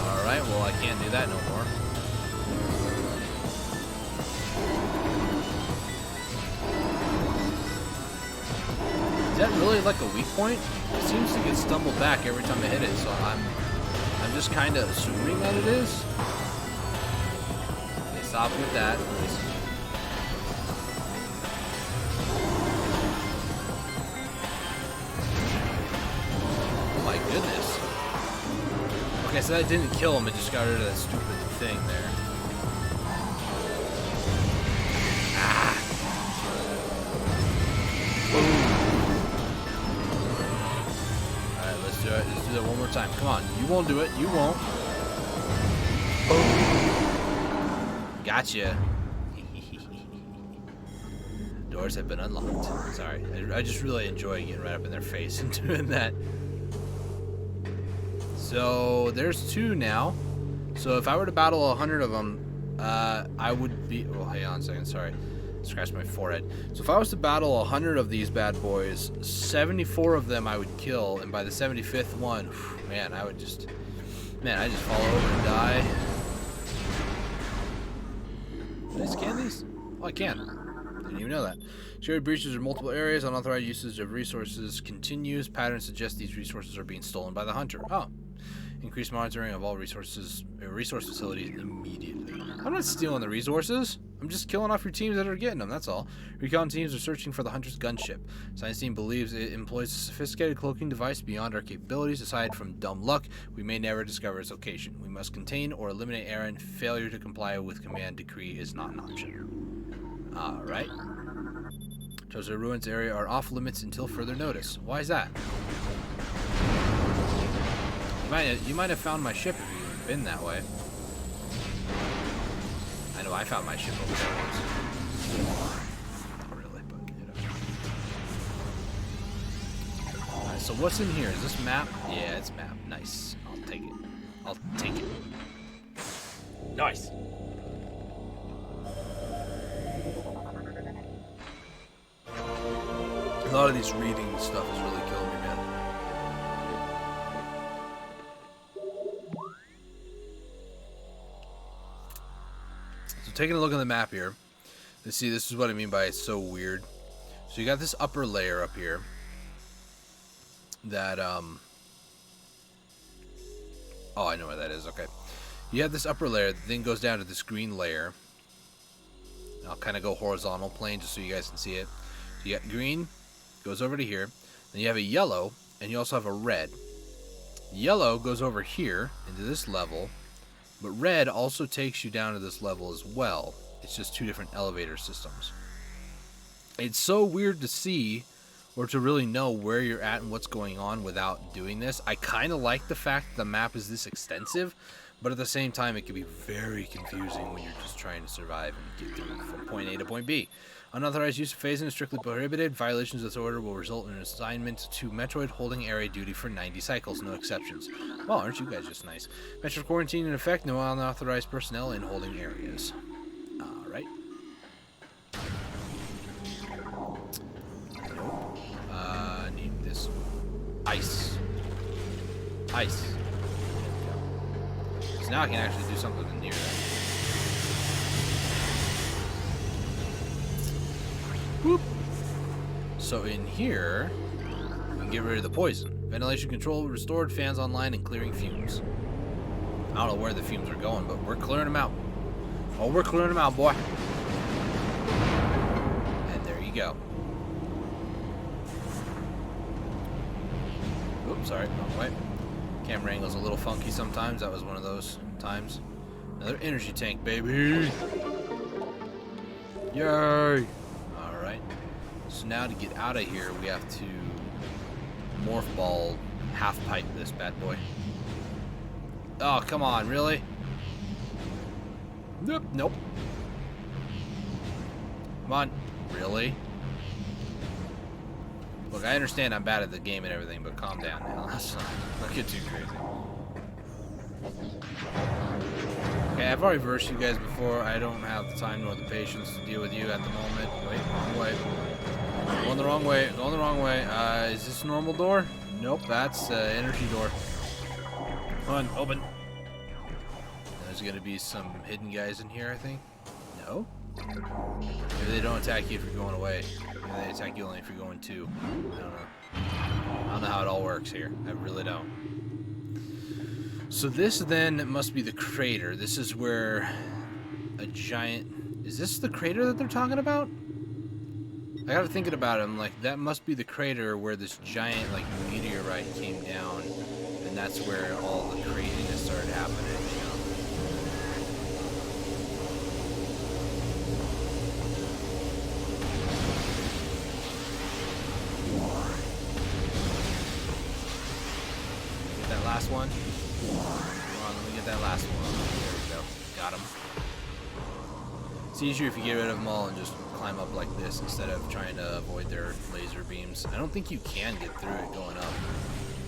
A: Alright, well I can't do that no more. Is that really like a weak point? It seems to get stumbled back every time I hit it, so I'm just kind of assuming that it is. Okay, stop with that. Oh my goodness. Okay, so that didn't kill him, it just got rid of that stupid thing there. Ah! Alright, let's do it. Let's do that one more time. Come on. You won't do it. You won't. Gotcha. Doors have been unlocked. Sorry. I just really enjoy getting right up in their face and doing that. So there's 2 now. So if I were to battle 100 of them, I would be. Oh, hang on a second. Sorry, scratched my forehead. So if I was to battle 100 of these bad boys, 74 of them I would kill, and by the 75th one, man, I just fall over and die. Can I scan these? Oh, I can. Didn't even know that. Shared breaches of multiple areas. Unauthorized usage of resources continues. Patterns suggest these resources are being stolen by the hunter. Oh. Increase monitoring of all resource facilities immediately. I'm not stealing the resources. I'm just killing off your teams that are getting them, that's all. Recon teams are searching for the hunter's gunship. Science team believes it employs a sophisticated cloaking device beyond our capabilities. Aside from dumb luck, we may never discover its location. We must contain or eliminate Aaron. Failure to comply with command decree is not an option. Alright. Chosen Ruins area are off limits until further notice. Why is that? You might have found my ship if you'd been that way. I know I found my ship over there once. Not really, but you know. Alright, so what's in here? Is this map? Yeah, it's map. Nice. I'll take it. I'll take it. Nice. A lot of these reading stuff is really killing me, man. So taking a look at the map here, let's see, this is what I mean by it's so weird. So you got this upper layer up here that, oh, I know where that is, okay. You have this upper layer that then goes down to this green layer. I'll kind of go horizontal plane just so you guys can see it. So you got green, goes over to here. Then you have a yellow, and you also have a red. Yellow goes over here into this level, but red also takes you down to this level as well. It's just 2 different elevator systems. It's so weird to see or to really know where you're at and what's going on without doing this. I kind of like the fact that the map is this extensive, but at the same time it can be very confusing when you're just trying to survive and get through from point A to point B. Unauthorized use of Phazon is strictly prohibited. Violations of this order will result in an assignment to Metroid holding area duty for 90 cycles, no exceptions. Well, aren't you guys just nice? Metroid quarantine in effect, no unauthorized personnel in holding areas. Alright. Nope. Need this ice. Ice. There we go. So now I can actually do something near that. Whoop. So in here, we can get rid of the poison. Ventilation control restored, fans online, and clearing fumes. I don't know where the fumes are going, but we're clearing them out. Oh, we're clearing them out, boy. And there you go. Oops, sorry, wrong way. Camera angle's a little funky sometimes. That was one of those times. Another energy tank, baby. Yay! Alright. So now to get out of here, we have to morph ball half pipe this bad boy. Oh, come on, really? Nope, nope. Come on, really? Look, I understand I'm bad at the game and everything, but calm down now. Let's not get too crazy. Okay, I've already versed you guys before. I don't have the time nor the patience to deal with you at the moment. Wait, wrong way. Going the wrong way. Going the wrong way. Is this a normal door? Nope, that's energy door. Come on, open. There's gonna be some hidden guys in here, I think. No? Maybe they don't attack you if you're going away. Maybe they attack you only if you're going to. I don't know. I don't know how it all works here. I really don't. So this then must be the crater. This is where a giant... Is this the crater that they're talking about? I got to thinking about it. I'm like, that must be the crater where this giant like meteorite came down, and that's where all the craziness started happening. You know? Get that last one. Come on, let me get that last one. There we go. Got him. It's easier if you get rid of them all and just climb up like this instead of trying to avoid their laser beams. I don't think you can get through it going up.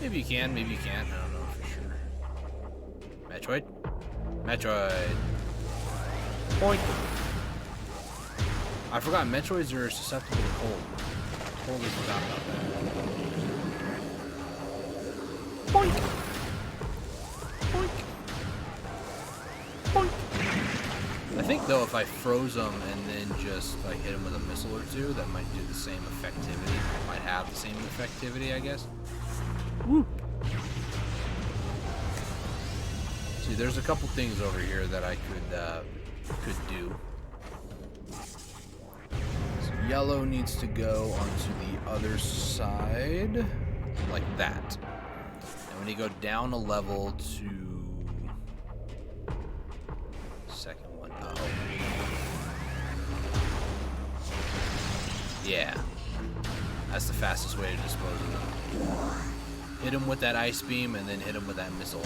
A: Maybe you can, maybe you can't. I don't know for sure. Metroid? Metroid. Boink. I forgot Metroids are susceptible to cold. Totally forgot about that. Boink. Boink. Boink. I think though if I froze them and then just like hit them with a missile or two, that might do the same effectivity. It might have the same effectivity, I guess. Woo! See, there's a couple things over here that I could do. So yellow needs to go onto the other side, like that. And when you go down a level to second one. Oh. Yeah. That's the fastest way to dispose of them. Hit him with that ice beam and then hit him with that missile.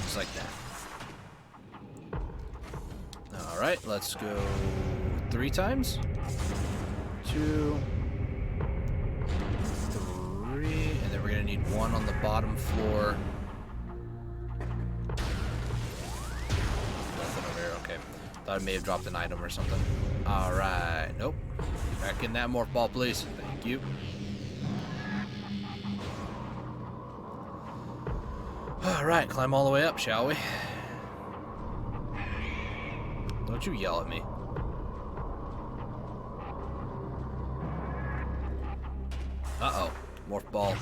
A: Just like that. Alright, let's go 3 times. 2, 3, and then we're gonna need 1 on the bottom floor. Nothing over here, okay. Thought I may have dropped an item or something. Alright, nope. Back in that morph ball, please. Thank you. Alright, climb all the way up, shall we? Don't you yell at me. Uh-oh. Morph ball.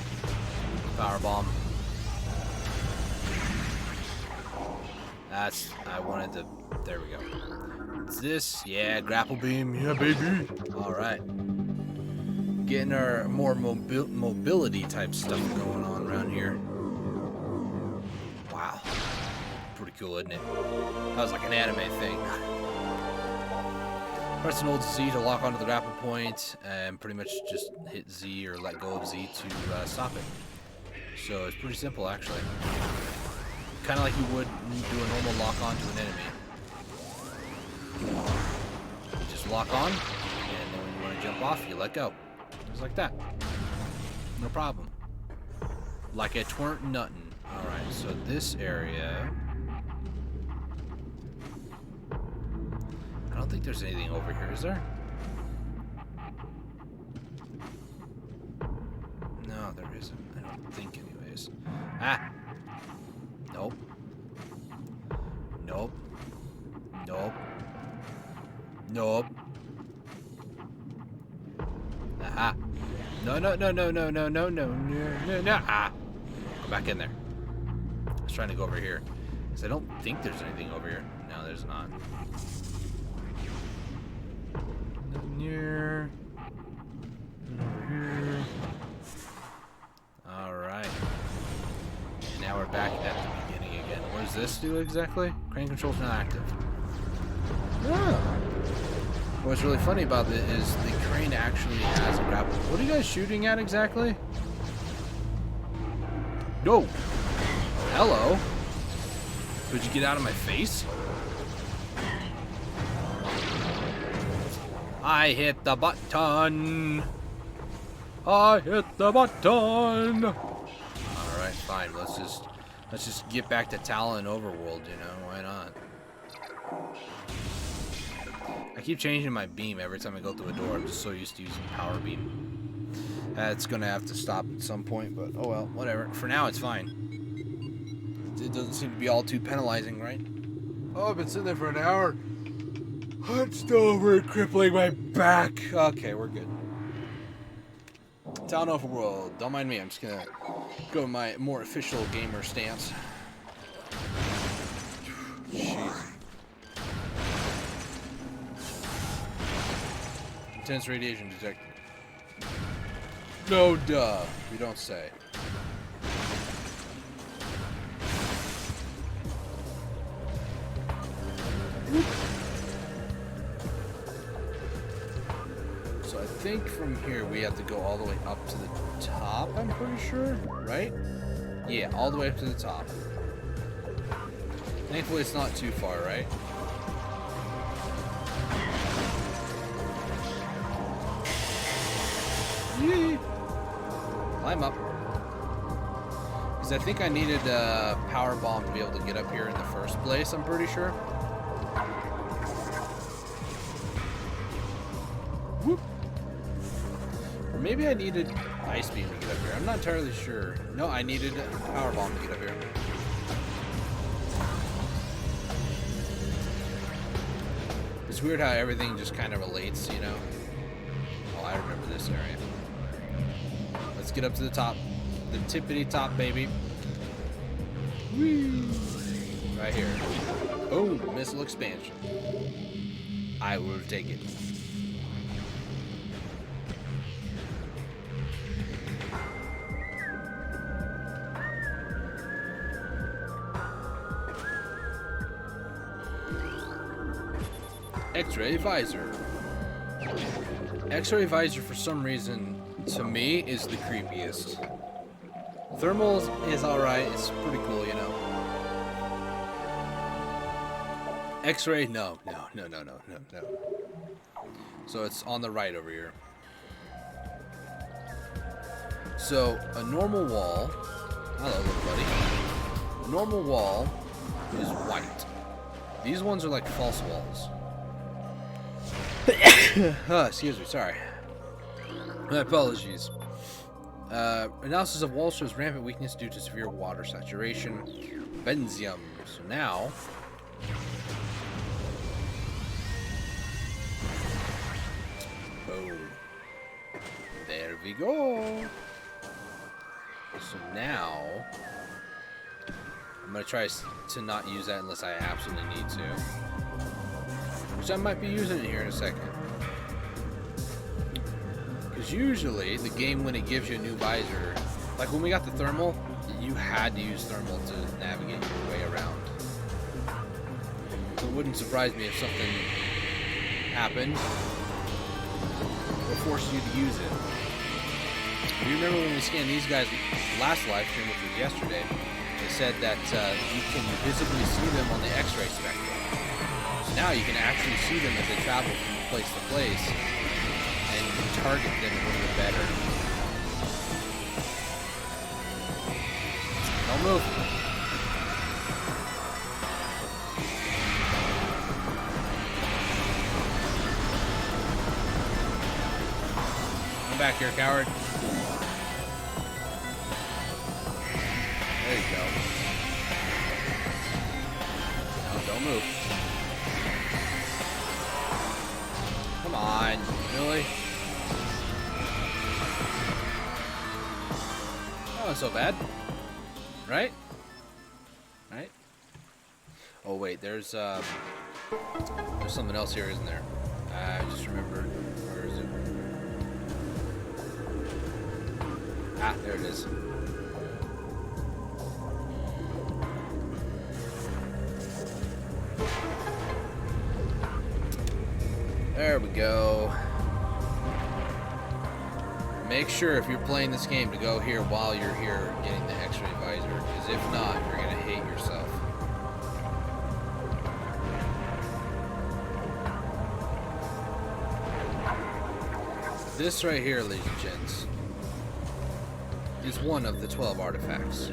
A: Power bomb. That's... I wanted to... There we go. What's this? Yeah, grapple beam. Yeah, baby. Alright. Getting our more mobility type stuff going on around here. Wow. Pretty cool, isn't it? That was like an anime thing. Press and hold Z to lock onto the grapple point, and pretty much just hit Z or let go of Z to stop it. So it's pretty simple, actually. Kind of like you would do a normal lock onto an enemy. You just lock on, and then when you want to jump off, you let go. Just like that. No problem. Like a twernt nuttin'. Alright, so this area... I don't think there's anything over here, is there? No, there isn't. I don't think anyways. Ah! Nope. Nope. Nope. Nope. Aha. No, no, no, no, no, no, no, no, no, no. Ah! Go back in there. I was trying to go over here. Because I don't think there's anything over here. No, there's not. Nothing here. Nothing over here. Alright. And now we're back at the beginning again. What does this do exactly? Crane control's not active. Oh. What's really funny about it is the crane actually has a grapple. What are you guys shooting at exactly? No. Hello. Could you get out of my face? I hit the button. I hit the button. All right, fine. Let's just get back to Tallon Overworld. You know, why not? I keep changing my beam every time I go through a door. I'm just so used to using power beam. That's gonna have to stop at some point, but oh well, whatever. For now, it's fine. It doesn't seem to be all too penalizing, right? Oh, I've been sitting there for an hour. I'm still over crippling my back. Okay, we're good. Town Overworld. Don't mind me. I'm just gonna go my more official gamer stance. Jeez. Intense radiation detected. No, duh. You don't say. So I think from here we have to go all the way up to the top, I'm pretty sure, right? Yeah, all the way up to the top. Thankfully it's not too far, right? Yee. Climb up. Because I think I needed a power bomb to be able to get up here in the first place, I'm pretty sure. Whoop. Or maybe I needed ice beam to get up here. I'm not entirely sure. No, I needed a power bomb to get up here. It's weird how everything just kind of relates, you know? Oh, I remember this area. Let's get up to the top. The tippity top, baby. Whee! Right here. Boom! Missile expansion. I will take it. X-ray visor. X-ray visor, for some reason, to me, is the creepiest. Thermals is alright. It's pretty cool, you know. X-ray, no. So it's on the right over here. So a normal wall. Hello, little buddy. A normal wall is white. These ones are like false walls. Excuse me, sorry. My apologies. Analysis of wall shows rampant weakness due to severe water saturation. Benzium. So now... Boom. There we go. So now... I'm going to try to not use that unless I absolutely need to. Which I might be using it here in a second. Because usually, the game, when it gives you a new visor, like when we got the thermal, you had to use thermal to navigate your way around. So it wouldn't surprise me if something happened or forced you to use it. You remember when we scanned these guys last live stream, which was yesterday, they said that you can visibly see them on the X-ray spectrum. So now you can actually see them as they travel from place to place, and you can target them a little bit better. Don't move. Come back here, coward. There you go. No, don't move. Come on, really? That wasn't so bad. Right? Right? Oh wait, there's something else here, isn't there? I just remembered. Where is it? Ah, there it is. There we go. Make sure if you're playing this game to go here while you're here getting the X-ray visor, because if not, you're going to hate yourself. This right here, ladies and gents, is one of the 12 artifacts.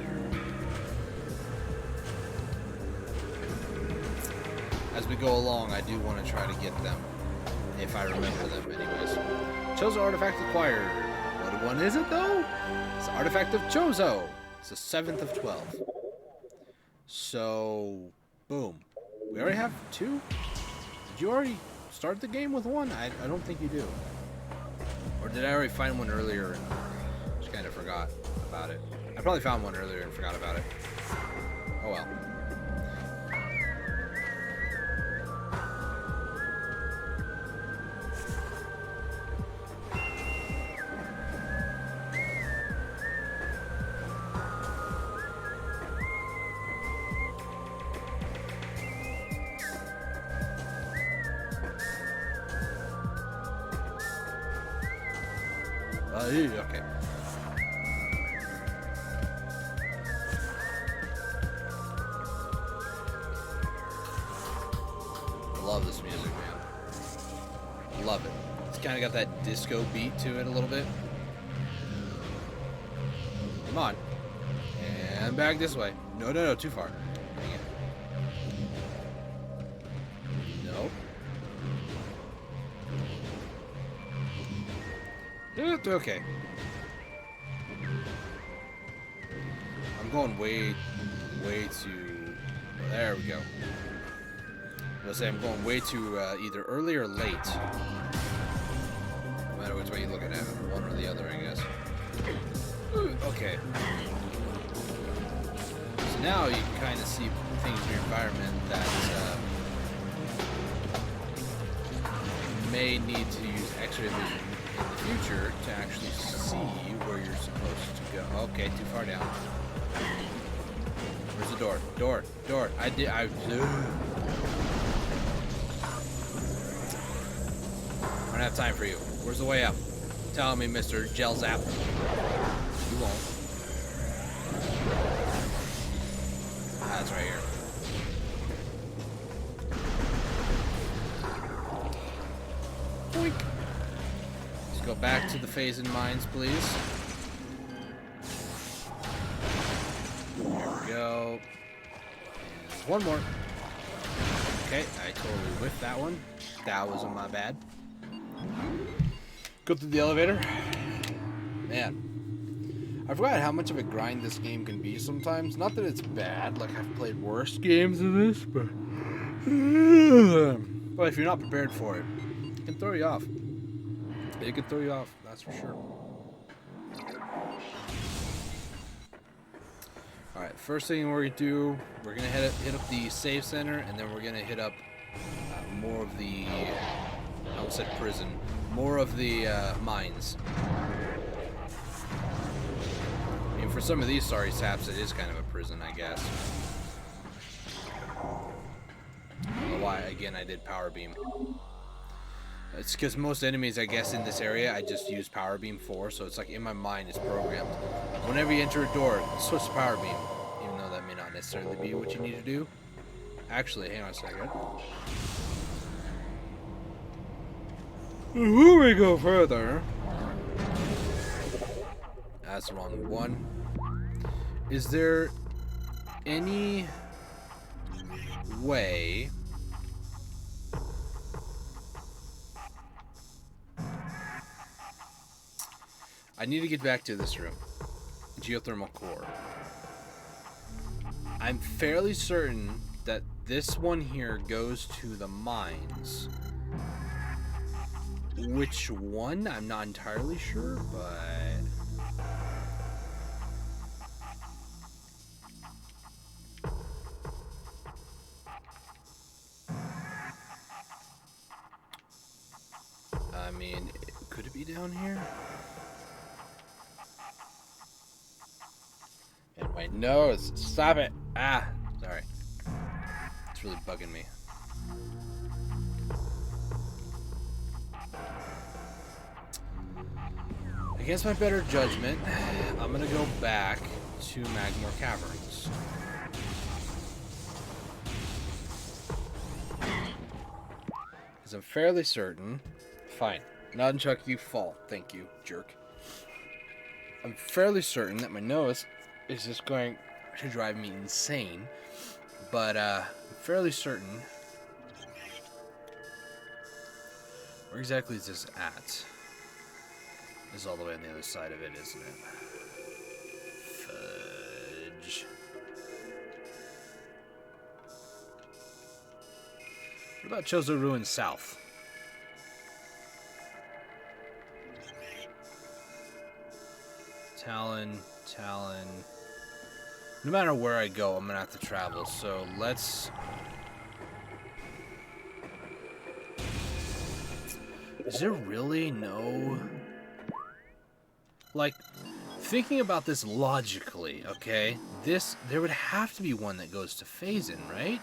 A: As we go along, I do want to try to get them, if I remember them anyways. Chozo artifact acquired. What one is it though? It's the artifact of Chozo. It's the 7th of 12. So, boom. We already have 2? Did you already start the game with 1? I don't think you do. Or did I already find one earlier and just kind of forgot about it? I probably found one earlier and forgot about it. Oh well. Okay. I love this music, man. Love it. It's kind of got that disco beat to it a little bit. Come on. And back this way. No, no, no, too far. Dang it. Nope. Okay. I'm going way too... There we go. I was saying I'm going way too either early or late. No matter which way you look at it, one or the other, I guess. Okay. So now you can kind of see things in your environment that may need to use X-ray vision in the future to actually see where you're supposed to go. Okay, too far down. Where's the door? Door. I don't have time for you. Where's the way up? Tell me, Mr. Gel Zap. You won't. Ah, it's right here. Boink. Let's go back to the Phazon Mines, please. There we go. And one more. Okay, I totally whiffed that one. That wasn't my bad. Go through the elevator. Man, I forgot how much of a grind this game can be sometimes. Not that it's bad, like I've played worse games than this, but if you're not prepared for it, it can throw you off. It can throw you off, that's for sure. Alright, first thing we're going to do, we're going to hit up the save center, and then we're going to hit up more of the, I almost said prison, more of the mines. I mean, for some of these sorry saps, it is kind of a prison, I guess. I don't know why, again, I did power beam. It's because most enemies, I guess, in this area, I just use power beam for, so it's like in my mind, it's programmed. Whenever you enter a door, switch to power beam, even though that may not necessarily be what you need to do. Actually, hang on a second. Before we go further, that's the wrong one. Is there any way I need to get back to this room? Geothermal core. I'm fairly certain that this one here goes to the mines. Which one? I'm not entirely sure, but I mean, could it be down here? And my nose, stop it! Ah, sorry. It's really bugging me. Against my better judgment, I'm gonna go back to Magmore Caverns. Because I'm fairly certain... Fine. Nunchuck, you fall. Thank you, jerk. I'm fairly certain that my nose is just going to drive me insane. But, I'm fairly certain... Where exactly is this at? This is all the way on the other side of it, isn't it? Fudge. What about Chozo Ruin South? Tallon. No matter where I go, I'm gonna have to travel, so let's... Is there really no... Like, thinking about this logically, okay? There would have to be one that goes to Phazon, right?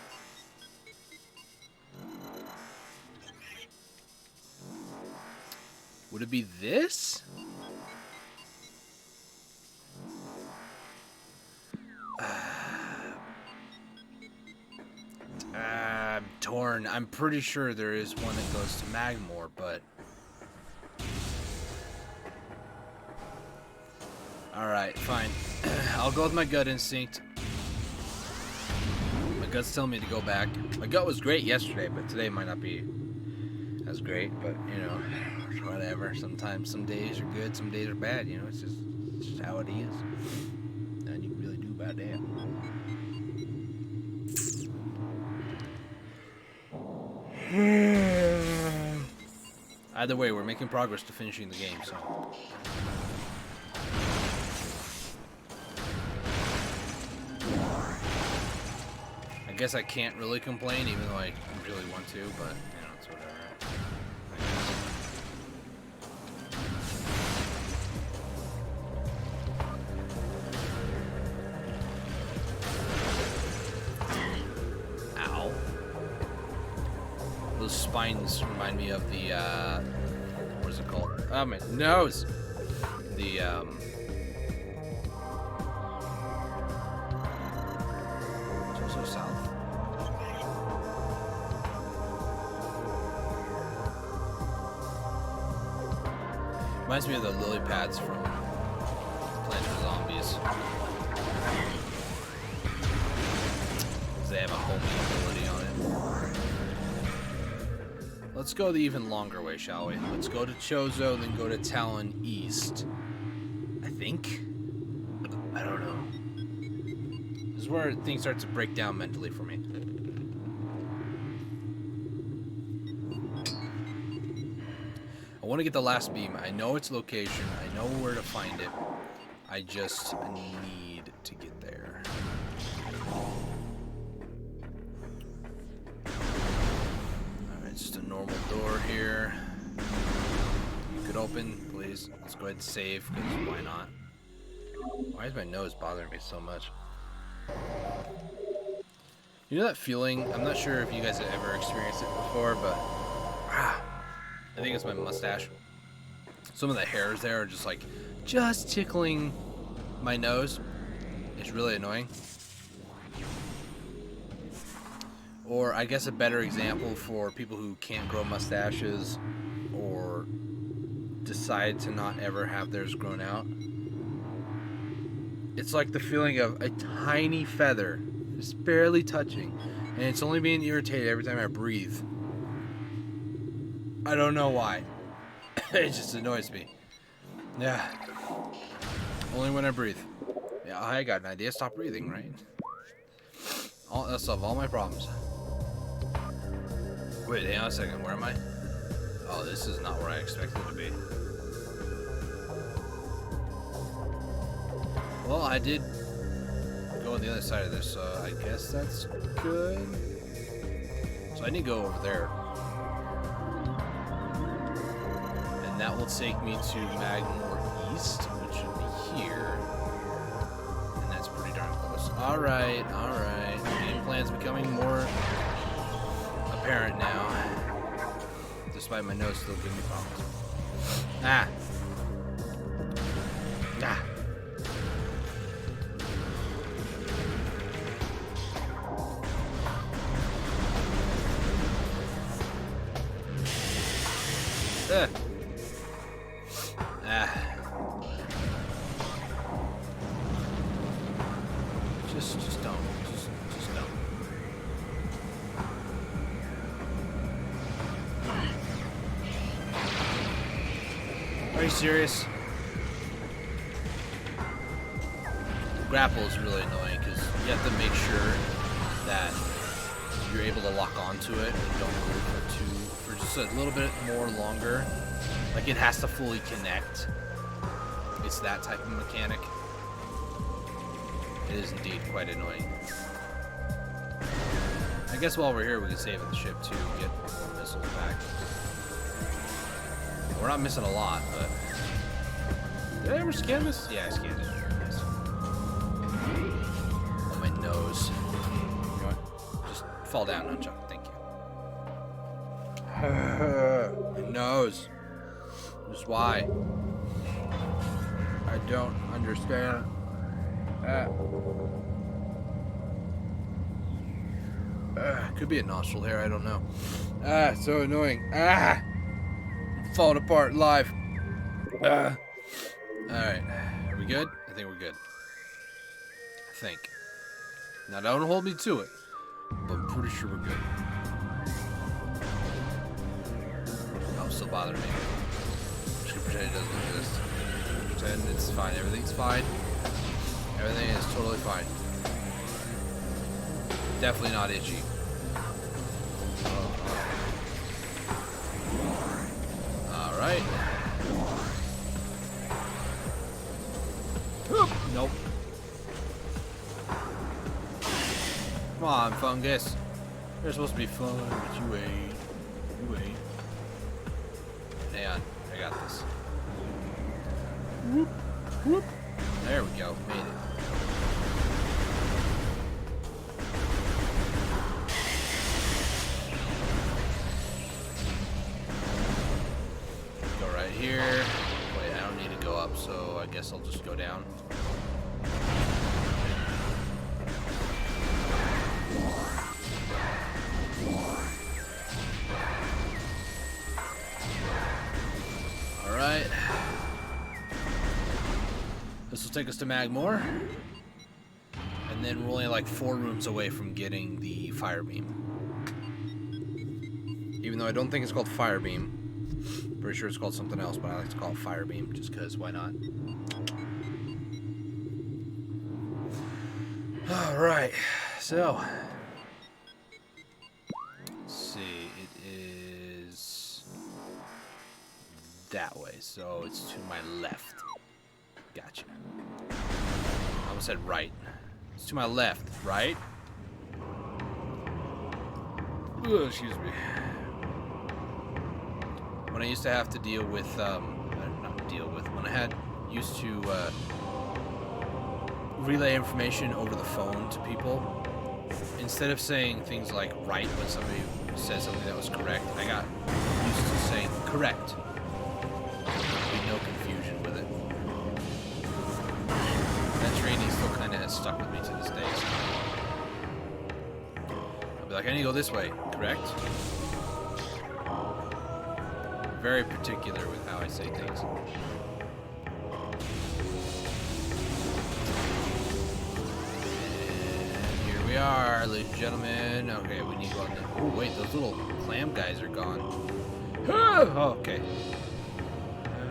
A: Would it be this? I'm torn. I'm pretty sure there is one that goes to Magmore, but... Alright, fine. I'll go with my gut instinct. My gut's telling me to go back. My gut was great yesterday, but today might not be as great, but, you know, whatever. Sometimes some days are good, some days are bad, you know, it's just how it is. Nothing you can really do about that. Either way, we're making progress to finishing the game, so... I guess I can't really complain, even though I really want to, but, you know, it's whatever. Ow. Those spines remind me of the, what is it called? Oh, my nose! The, South. Reminds me of the lily pads from Plants vs. Zombies. Because they have a homing ability on it. Let's go the even longer way, shall we? Let's go to Chozo, then go to Tallon East. I think? I don't know. This is where things start to break down mentally for me. I want to get the last beam. I know its location. I know where to find it. I just need to get there. Alright, just a normal door here. You could open, please. Let's go ahead and save, because why not? Why is my nose bothering me so much? You know that feeling? I'm not sure if you guys have ever experienced it before, but I think it's my mustache. Some of the hairs there are just like tickling my nose. It's really annoying. Or I guess a better example for people who can't grow mustaches or decide to not ever have theirs grown out. It's like the feeling of a tiny feather just barely touching, and it's only being irritated every time I breathe. I don't know why. It just annoys me. Yeah. Only when I breathe. Yeah, I got an idea. Stop breathing, right? That'll solve all my problems. Wait, hang on a second. Where am I? Oh, this is not where I expected to be. Well, I did go on the other side of this, so I guess that's good. So I need to go over there. And that will take me to Magmore East, which should be here. And that's pretty darn close. Alright, alright. The game plan's becoming more apparent now. Despite my nose still giving me problems. Ah! Ah. Ah. Just don't. Just don't. Are you serious? Grapple is really annoying because you have to make sure that you're able to lock onto it and don't move for just a little bit more longer. Like it has to fully connect. It's that type of mechanic. It is indeed quite annoying. I guess while we're here, we can save at the ship too, get more missiles back. We're not missing a lot, but did I ever scan this? Yeah, I scanned it. Nice. On my nose. You know what? Just fall down, Nunchuck. Thank you. My nose. Just why? I don't understand. Could be a nostril hair, I don't know. So annoying. I'm falling apart live. Alright. Are we good? I think we're good. I think. Now don't hold me to it, but I'm pretty sure we're good. Oh, still bothering me. I'm just gonna pretend it doesn't exist. Pretend it's fine. Everything's fine. Everything is totally fine. Definitely not itchy. Alright. Nope. Come on, fungus. You're supposed to be fun, but you ain't. You ain't. Hang on. I got this. Whoop. Whoop. There we go. Made it. Go right here. Wait, I don't need to go up, so I guess I'll just go down. Alright. This will take us to Magmore. And then we're only like 4 rooms away from getting the fire beam. Even though I don't think it's called fire beam. Pretty sure it's called something else, but I like to call it fire beam just because, why not? Alright, so let's see, it is that way, so it's to my left. Gotcha. I almost said right. It's to my left, right? Ugh, excuse me. When I used to have to deal with, when I used to relay information over the phone to people, instead of saying things like right when somebody said something that was correct, I got used to saying correct. There'd be no confusion with it. That training still kind of has stuck with me to this day. So I'll be like, I need to go this way, correct? Very particular with how I say things. And here we are, ladies and gentlemen. Okay, we need to go on the... Oh, wait, those little clam guys are gone. Oh, okay.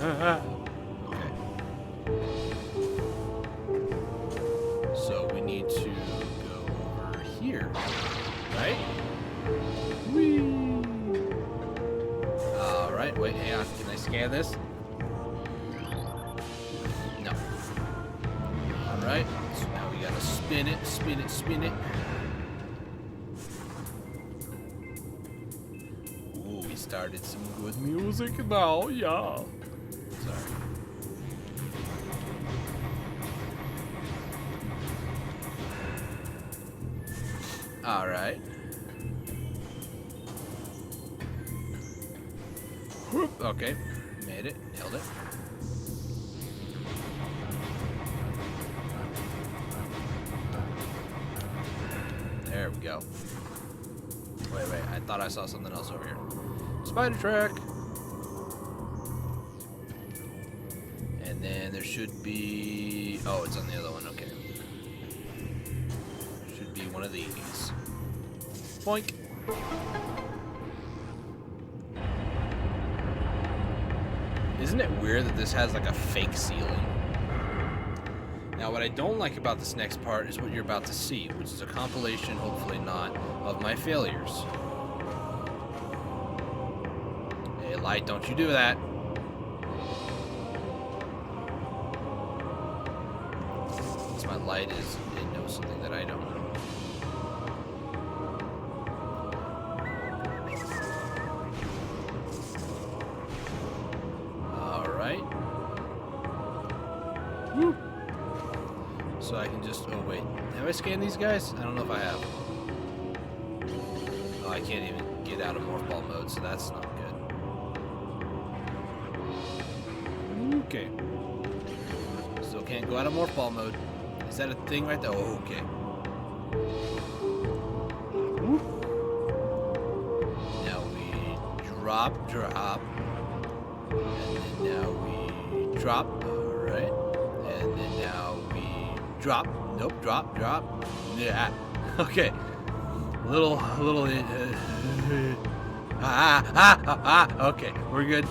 A: Okay. So we need to go over here, right? Whee! Alright, wait, hang on. Can I scan this? No. Alright, so now we gotta spin it, spin it, spin it. Ooh, we started some good music now, yeah. Sorry. Alright. Whoop, okay, made it, nailed it. we go. Wait, I thought I saw something else over here. Spider track! And then there should be... Oh, it's on the other one, okay. Should be one of these. Boink! Isn't it weird that this has like a fake ceiling? Now, what I don't like about this next part is what you're about to see, which is a compilation, hopefully not, of my failures. Hey, light, don't you do that. Since my light is, it knows something that I don't know. Alright. Woo! So I can just, oh wait, have I scanned these guys? I don't know if I have. Oh, I can't even get out of morph ball mode, so that's not good. Okay. Still can't go out of morph ball mode. Is that a thing right there? Oh, okay. Woo. Now we drop. And then now we drop. Alright. And then now we drop. Nope, drop. Yeah. Okay. Little. Okay, we're good.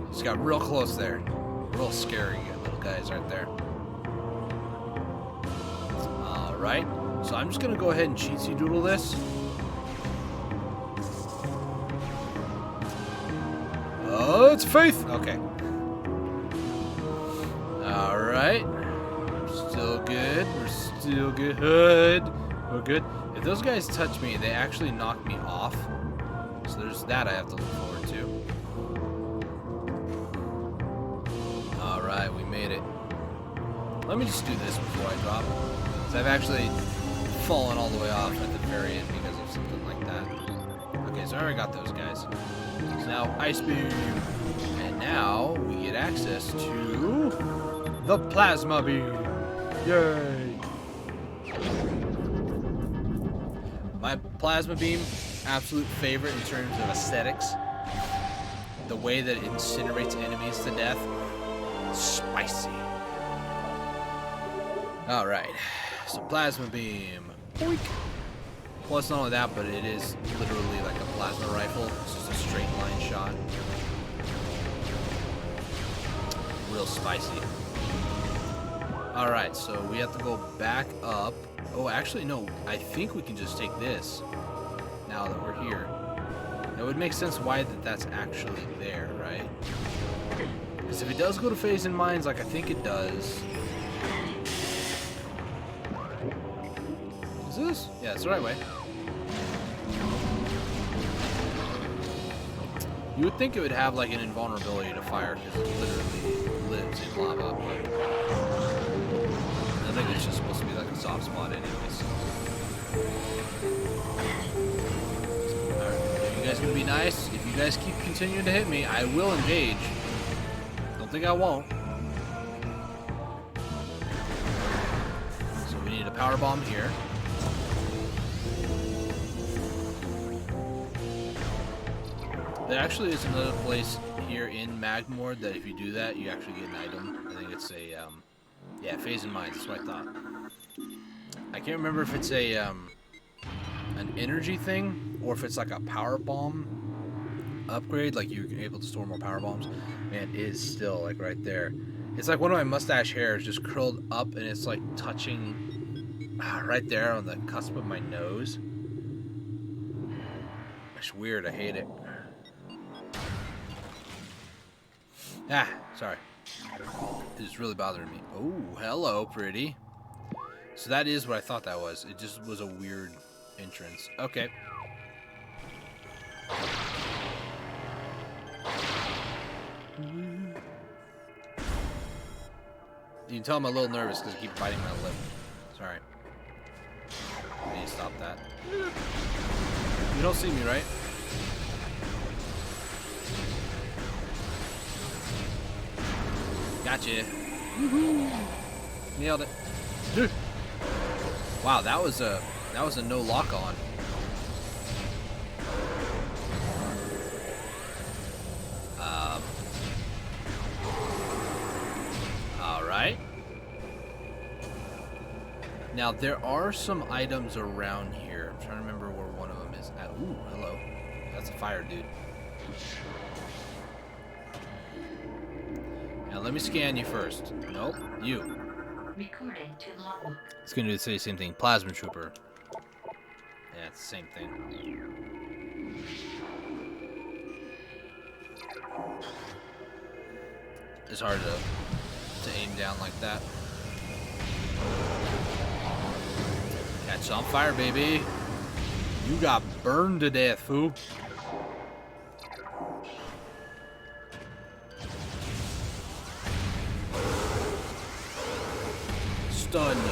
A: Just got real close there. Real scary little guys right there. Alright. So I'm just gonna go ahead and cheatsy doodle this. Oh, it's Faith! Okay. Alright. Still good. We're still good. We're good. If those guys touch me, they actually knock me off. So there's that I have to look forward to. Alright, we made it. Let me just do this before I drop. Because I've actually fallen all the way off at the very end because of something like that. Okay, so I already got those guys. So now, Ice Beam. And now, we get access to the Plasma Beam. Yay! My Plasma Beam, absolute favorite in terms of aesthetics. The way that it incinerates enemies to death. Spicy. Alright, so Plasma Beam. Boink. Plus, not only that, but it is literally like a plasma rifle. It's just a straight line shot. Real spicy. Alright, so we have to go back up. Oh, actually, no. I think we can just take this now that we're here. It would make sense why that's actually there, right? Because if it does go to Phazon Mines, like I think it does. Is this? Yeah, it's the right way. You would think it would have like an invulnerability to fire because it literally lives in lava. But I think it's just supposed to be like a soft spot anyways. Alright, are you guys gonna be nice? If you guys keep continuing to hit me, I will engage. Don't think I won't. So we need a power bomb here. There actually is another place here in Magmore that if you do that, you actually get an item. I think it's a, yeah, Phazon Mines, that's what I thought. I can't remember if it's a, an energy thing, or if it's like a power bomb upgrade, like you're able to store more power bombs. Man, it is still, like, right there. It's like one of my mustache hairs just curled up, and it's, like, touching right there on the cusp of my nose. It's weird, I hate it. Ah, sorry. It's really bothering me. Oh, hello, pretty. So that is what I thought that was. It just was a weird entrance. Okay. You can tell I'm a little nervous because I keep biting my lip. Sorry. I need to stop that. You don't see me, right? Gotcha. Woohoo! Nailed it. Wow, that was a no lock on. All right. Now there are some items around here. I'm trying to remember where one of them is. Ooh, hello. That's a fire dude. Now let me scan you first. Nope, you.
B: Recording to logbook.
A: It's gonna do the same thing. Plasma trooper. Yeah, it's the same thing. It's hard to aim down like that. Catch on fire, baby. You got burned to death, fool. Stun you.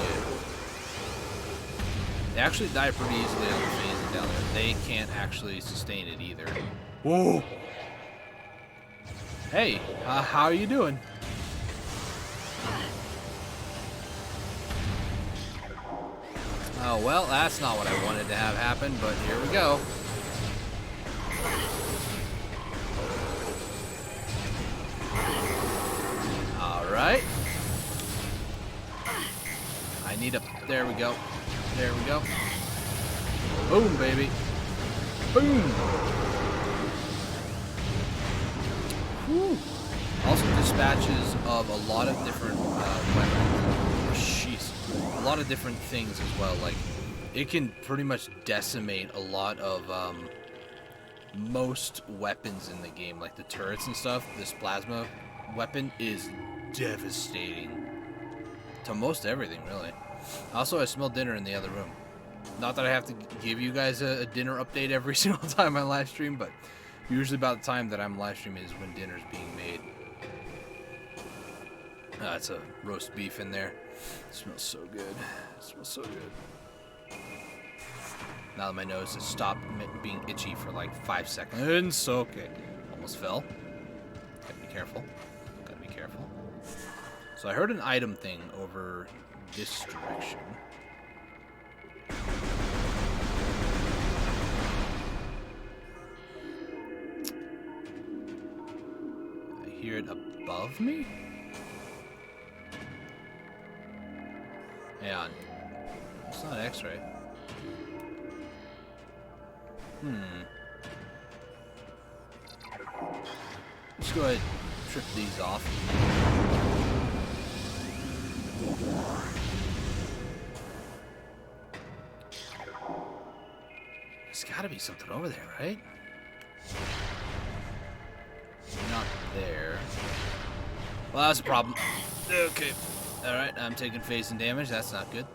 A: They actually die pretty easily on the phasing down there. They can't actually sustain it either. Whoa! Hey, how are you doing? Oh, well, that's not what I wanted to have happen, but here we go. Alright. I need a... There we go. There we go. Boom, baby. Boom! Whew. Also dispatches of a lot of different weapons. Jeez. A lot of different things as well. Like, it can pretty much decimate a lot of most weapons in the game. Like the turrets and stuff. This plasma weapon is devastating to most everything, really. Also, I smell dinner in the other room. Not that I have to give you guys a dinner update every single time I live stream, but usually about the time that I'm live streaming is when dinner's being made. It's a roast beef in there. It smells so good. It smells so good. Now that my nose has stopped being itchy for like 5 seconds. Okay. Almost fell. Gotta be careful. Gotta be careful. So I heard an item thing over this direction. I hear it above me? Hang on. It's not X-ray. Let's go ahead and trip these off. There's gotta be something over there, right? Not there. Well, that's a problem. Okay. Alright, I'm taking phasing damage. That's not good.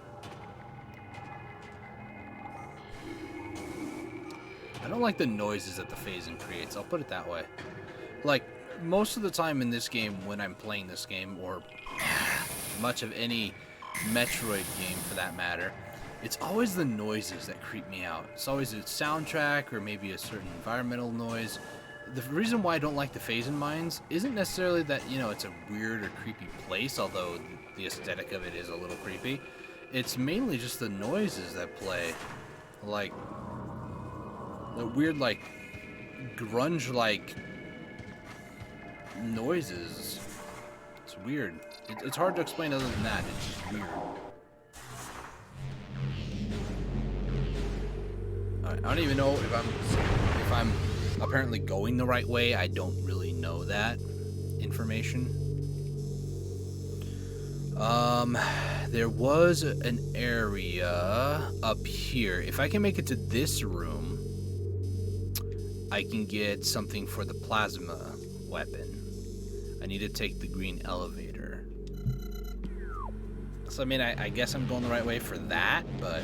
A: I don't like the noises that the phasing creates. I'll put it that way. Like, most of the time in this game, when I'm playing this game, or much of any Metroid game for that matter, it's always the noises that creep me out. It's always a soundtrack or maybe a certain environmental noise. The reason why I don't like the Phazon Mines isn't necessarily that, you know, it's a weird or creepy place, although the aesthetic of it is a little creepy. It's mainly just the noises that play. Like, the weird, like, grunge-like noises. It's weird. It's hard to explain other than that. It's just weird. Alright, I don't even know if I'm apparently going the right way. I don't really know that information. There was an area up here. If I can make it to this room, I can get something for the plasma weapon. I need to take the green elevator. So, I mean, I guess I'm going the right way for that, but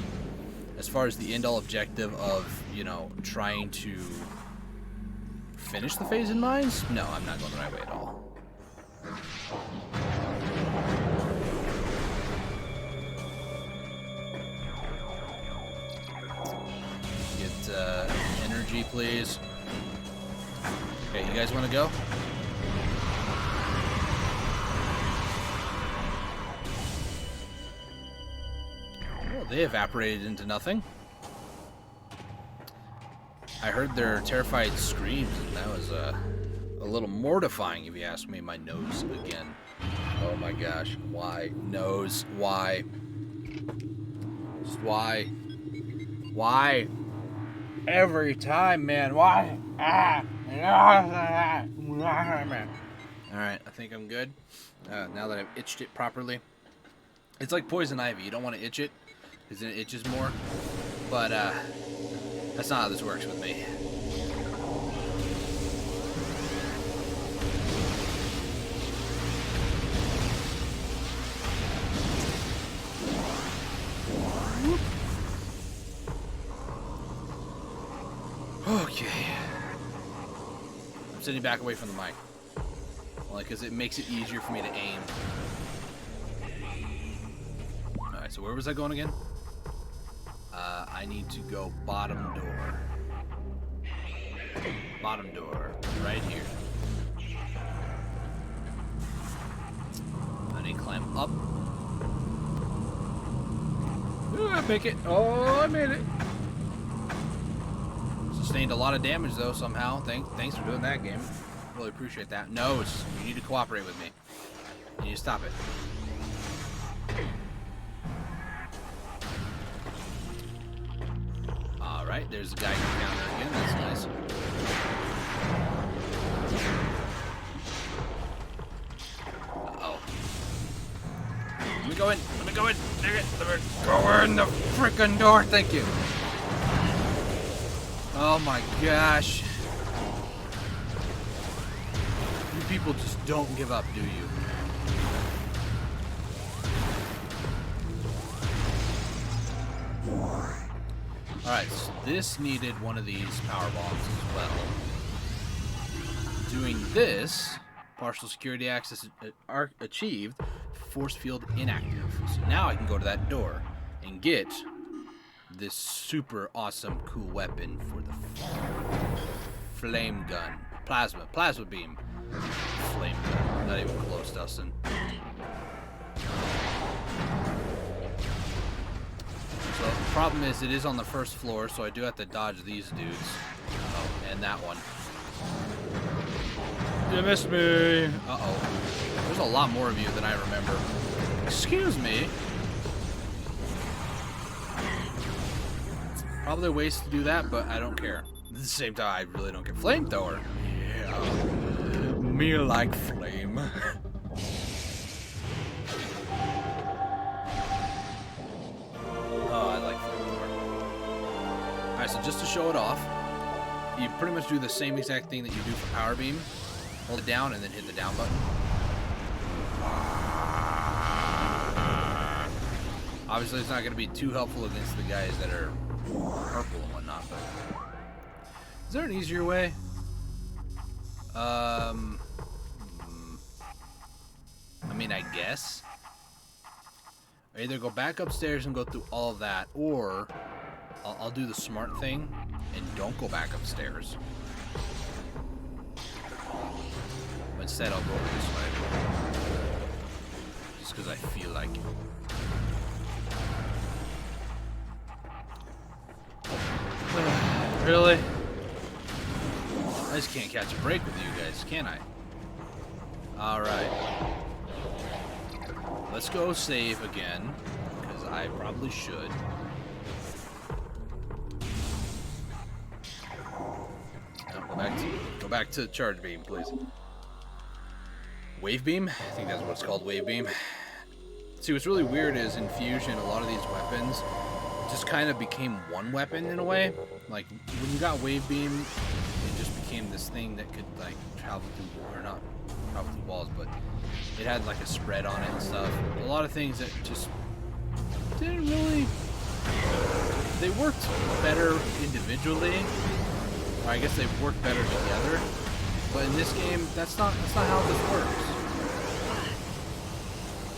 A: as far as the end-all objective of, you know, trying to finish the Phazon Mines, no, I'm not going the right way at all. Get energy, please. Okay, you guys want to go? Well, they evaporated into nothing. I heard their terrified screams, and that was a little mortifying, if you ask me. My nose again. Oh my gosh. Why? Nose. Why? Just why? Why? Every time, man. Why? Alright, I think I'm good. Now that I've itched it properly. It's like poison ivy. You don't want to itch it, because then it itches more. But, that's not how this works with me. Okay. I'm sitting back away from the mic. Only because it makes it easier for me to aim. Alright, so where was I going again? I need to go bottom door. Bottom door. Right here. I need to climb up. Ooh, I make it. Oh, I made it. Sustained a lot of damage, though, somehow. Thanks for doing that, game. Really appreciate that. No, you need to cooperate with me. You need to stop it. Alright, there's a guy coming down there again. That's nice. Uh-oh. Let me go in. Let me go in. Dang it. Let me go in the frickin' door. Thank you. Oh my gosh. You people just don't give up, do you? Alright, so this needed one of these power bombs as well. Doing this, partial security access achieved, force field inactive. So now I can go to that door and get this super awesome cool weapon for the flame gun. Plasma beam. Flame gun. Not even close, Dustin. So the problem is it is on the first floor, so I do have to dodge these dudes. Oh, and that one. You missed me. Uh-oh. There's a lot more of you than I remember. Excuse me. Probably a waste to do that, but I don't care. At the same time, I really don't care. Flamethrower. Yeah. Me like flame. Oh, I like flamethrower. Alright, so just to show it off, you pretty much do the same exact thing that you do for power beam. Hold it down and then hit the down button. Obviously, it's not going to be too helpful against the guys that are purple and whatnot, but is there an easier way? I mean, I guess. Either go back upstairs and go through all of that, or I'll do the smart thing and don't go back upstairs. But instead, I'll go this way. Just because I feel like it. Really? I just can't catch a break with you guys, can I? Alright. Let's go save again, because I probably should. No, go back to charge beam, please. Wave beam? I think that's what it's called, wave beam. See, what's really weird is in Fusion, a lot of these weapons just kind of became one weapon in a way. Like, when you got wave beam, it just became this thing that could, like, travel through, or not travel through walls, but it had, like, a spread on it and stuff. A lot of things that just didn't really, they worked better individually, or I guess they worked better together, but in this game, that's not how this works.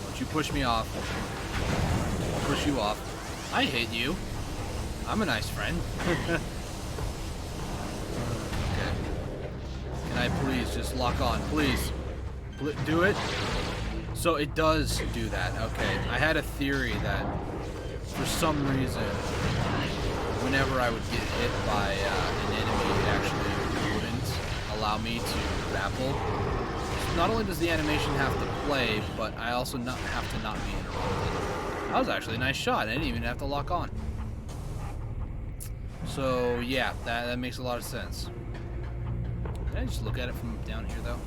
A: Don't you push me off. I'll push you off. I hate you. I'm a nice friend. Okay. Can I please just lock on? Please. Do it. So it does do that. Okay. I had a theory that for some reason, whenever I would get hit by an enemy, it actually wouldn't allow me to grapple. Not only does the animation have to play, but I also have to not be interrupted. That was actually a nice shot. I didn't even have to lock on. So yeah, that makes a lot of sense. Can I just look at it from down here though?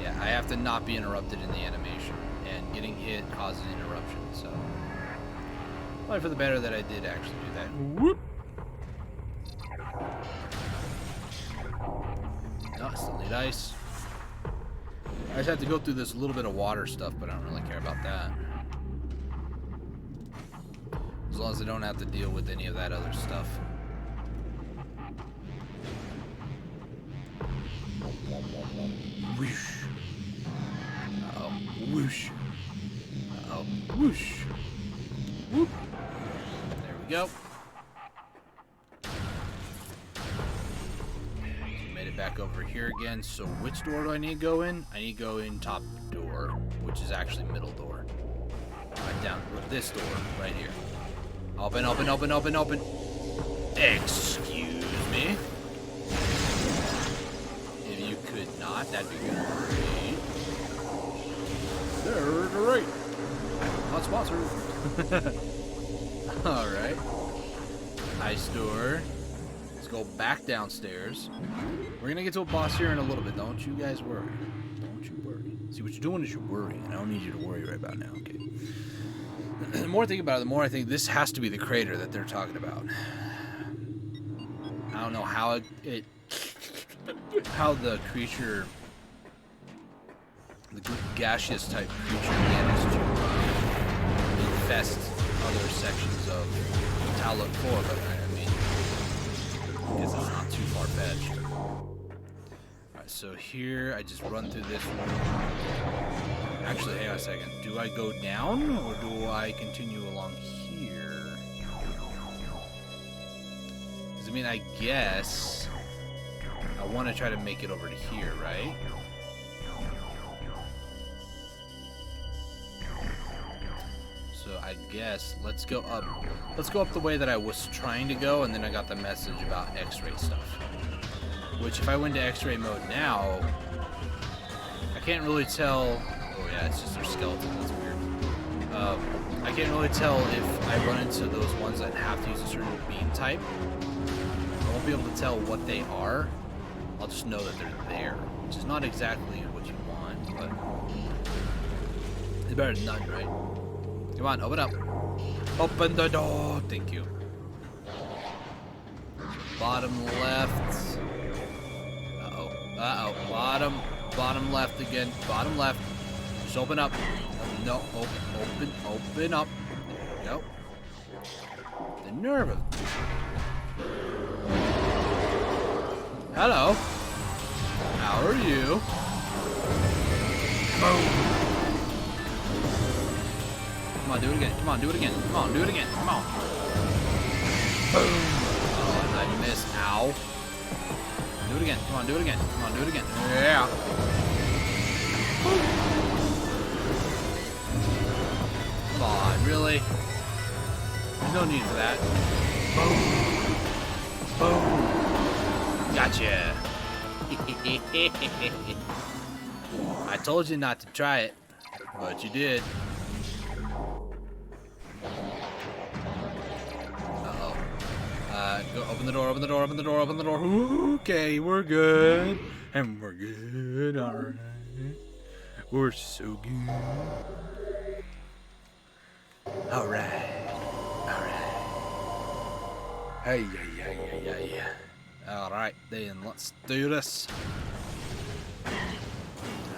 A: Yeah, I have to not be interrupted in the animation, and getting hit causes interruption, so probably for the better that I did actually do that. Whoop! No, I still need ice. I just have to go through this little bit of water stuff, but I don't really care about that. As long as I don't have to deal with any of that other stuff. Whoosh. Uh-oh. Whoosh. Uh-oh. Whoosh. Whoop. There we go. Made it back over here again. So which door do I need to go in? I need to go in top door, which is actually middle door. Right down with this door right here. Open, open, open, open, open. Excuse me. If you could not, that'd be great. There, right. Not sponsored. Alright. Ice door. Let's go back downstairs. We're gonna get to a boss here in a little bit. Don't you guys worry. Don't you worry. See, what you're doing is you're worrying. I don't need you to worry right about now, okay? The more I think about it, the more I think this has to be the crater that they're talking about. I don't know how how the creature, the gaseous type creature, managed to infest other sections of Tallon IV, but I mean, I guess it's not too far-fetched. Alright, so here I just run through this room. Actually, hang on a second. Do I go down, or do I continue along here? Because, I mean, I guess I want to try to make it over to here, right? So I guess let's go up. Let's go up the way that I was trying to go, and then I got the message about X-ray stuff. Which, if I went to X-ray mode now, I can't really tell. Oh yeah, it's just their skeleton. That's weird. I can't really tell if I run into those ones that have to use a certain beam type. I won't be able to tell what they are. I'll just know that they're there, which is not exactly what you want, but it's better than none, right? Come on, open up. Open the door. Thank you. Bottom left. Uh-oh. Uh-oh. Bottom left again. Bottom left. Just open up. No, open up. There we go. The nerve of... Hello. How are you? Boom. Come on, do it again. Come on, do it again. Come on, do it again. Come on. Boom. Oh, I missed. Ow. Do it again. Come on, do it again. Come on, do it again. Yeah. Boom. Come on, really? There's no need for that. Boom. Boom. Gotcha. I told you not to try it, but you did. Uh-oh. Go open the door, open the door, open the door, open the door. Okay, we're good. And we're good, alright. We're so good. Alright. Alright. Hey, yeah. Alright, then let's do this.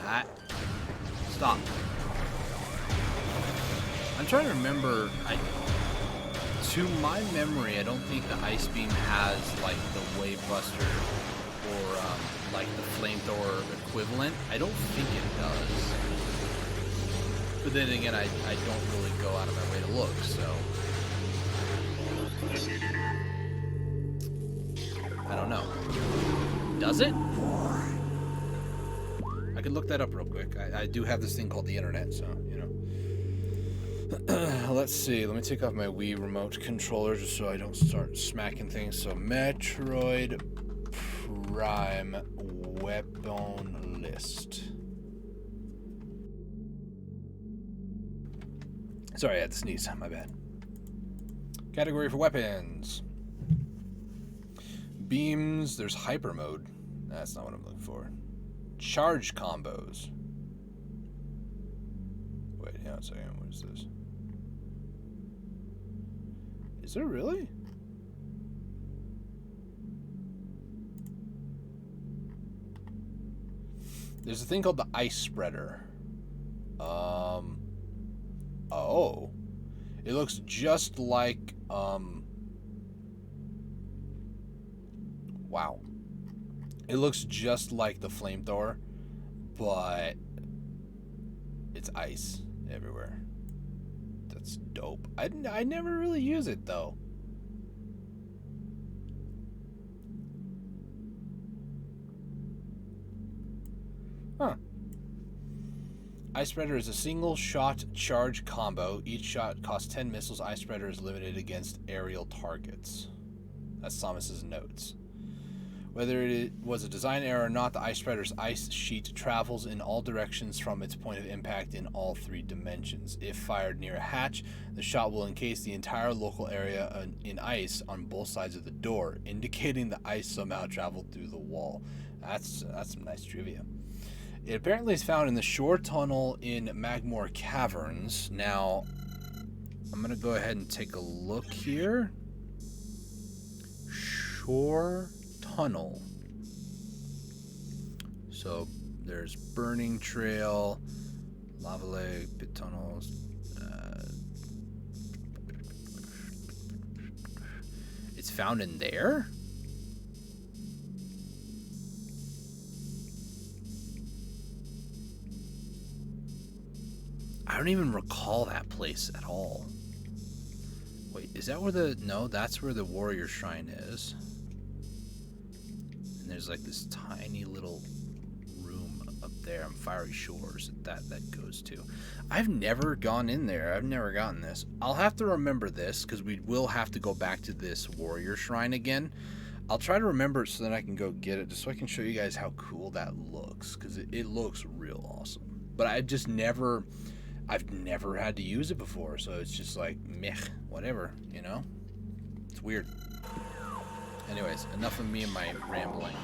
A: Alright. Stop. I'm trying to remember. To my memory, I don't think the Ice Beam has like the Wave Buster or like the Flamethrower equivalent. I don't think it does. But then again, I don't really go out of my way to look, so I don't know. Does it? I could look that up real quick. I do have this thing called the internet, so, you know. Let's see. Let me take off my Wii remote controller just so I don't start smacking things. So, Metroid Prime weapon list. Sorry, I had to sneeze. My bad. Category for weapons. Beams. There's hyper mode. That's not what I'm looking for. Charge combos. Wait, hang on a second. What is this? Is there really? There's a thing called the ice spreader. Oh. It looks just like, wow. It looks just like the flamethrower, but it's ice everywhere. That's dope. I never really use it, though. Huh. Ice Spreader is a single shot charge combo. Each shot costs 10 missiles. Ice Spreader is limited against aerial targets. That's Samus's notes. Whether it was a design error or not, the Ice Spreader's ice sheet travels in all directions from its point of impact in all 3 dimensions. If fired near a hatch, the shot will encase the entire local area in ice on both sides of the door, indicating the ice somehow traveled through the wall. That's some nice trivia. It apparently is found in the Shore Tunnel in Magmore Caverns. Now, I'm going to go ahead and take a look here. Shore Tunnel. So, there's Burning Trail, Lava Lake, Pit Tunnels. It's found in there? I don't even recall that place at all. Wait, is that where the... No, that's where the Warrior Shrine is. And there's like this tiny little room up there on Fiery Shores that goes to. I've never gone in there. I've never gotten this. I'll have to remember this because we will have to go back to this Warrior Shrine again. I'll try to remember it so that I can go get it just so I can show you guys how cool that looks because it looks real awesome. But I've never had to use it before, so it's just like, meh, whatever, you know? It's weird. Anyways, enough of me and my rambling.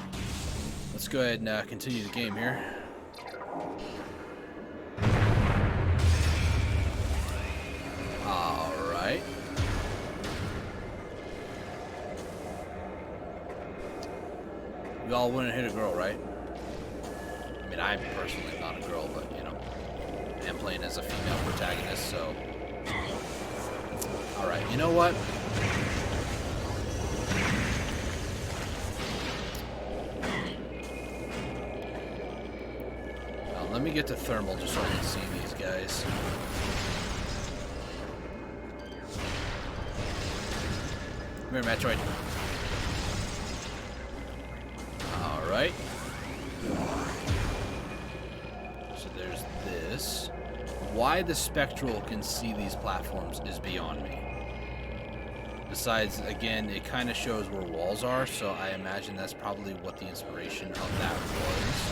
A: Let's go ahead and continue the game here. Alright. We all wouldn't hit a girl, right? I mean, I'm personally not a girl, but, you know. I'm playing as a female protagonist, so... Alright, you know what? Now, let me get to thermal just so I can see these guys. Come here, Metroid. Alright. So there's this. Why the Spectral can see these platforms is beyond me. Besides, again, it kind of shows where walls are, so I imagine that's probably what the inspiration of that was.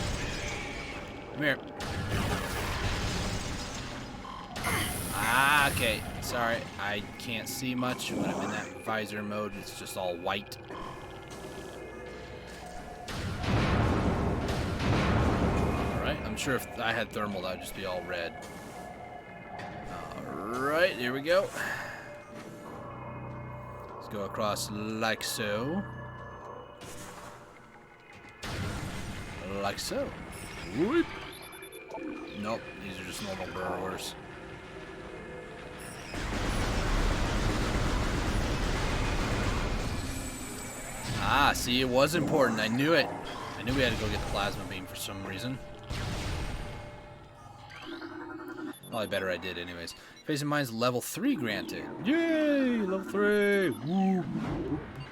A: Come here. Ah, okay. Sorry, I can't see much when I'm in that visor mode. It's just all white. Alright, I'm sure if I had thermal, that would just be all red. Alright, here we go. Let's go across like so. Like so. Whoop. Nope, these are just normal burrowers. Ah, see, it was important. I knew it. I knew we had to go get the plasma beam for some reason. Probably better I did anyways. Phazon Mines level 3 granted. Yay! Level 3! Woo!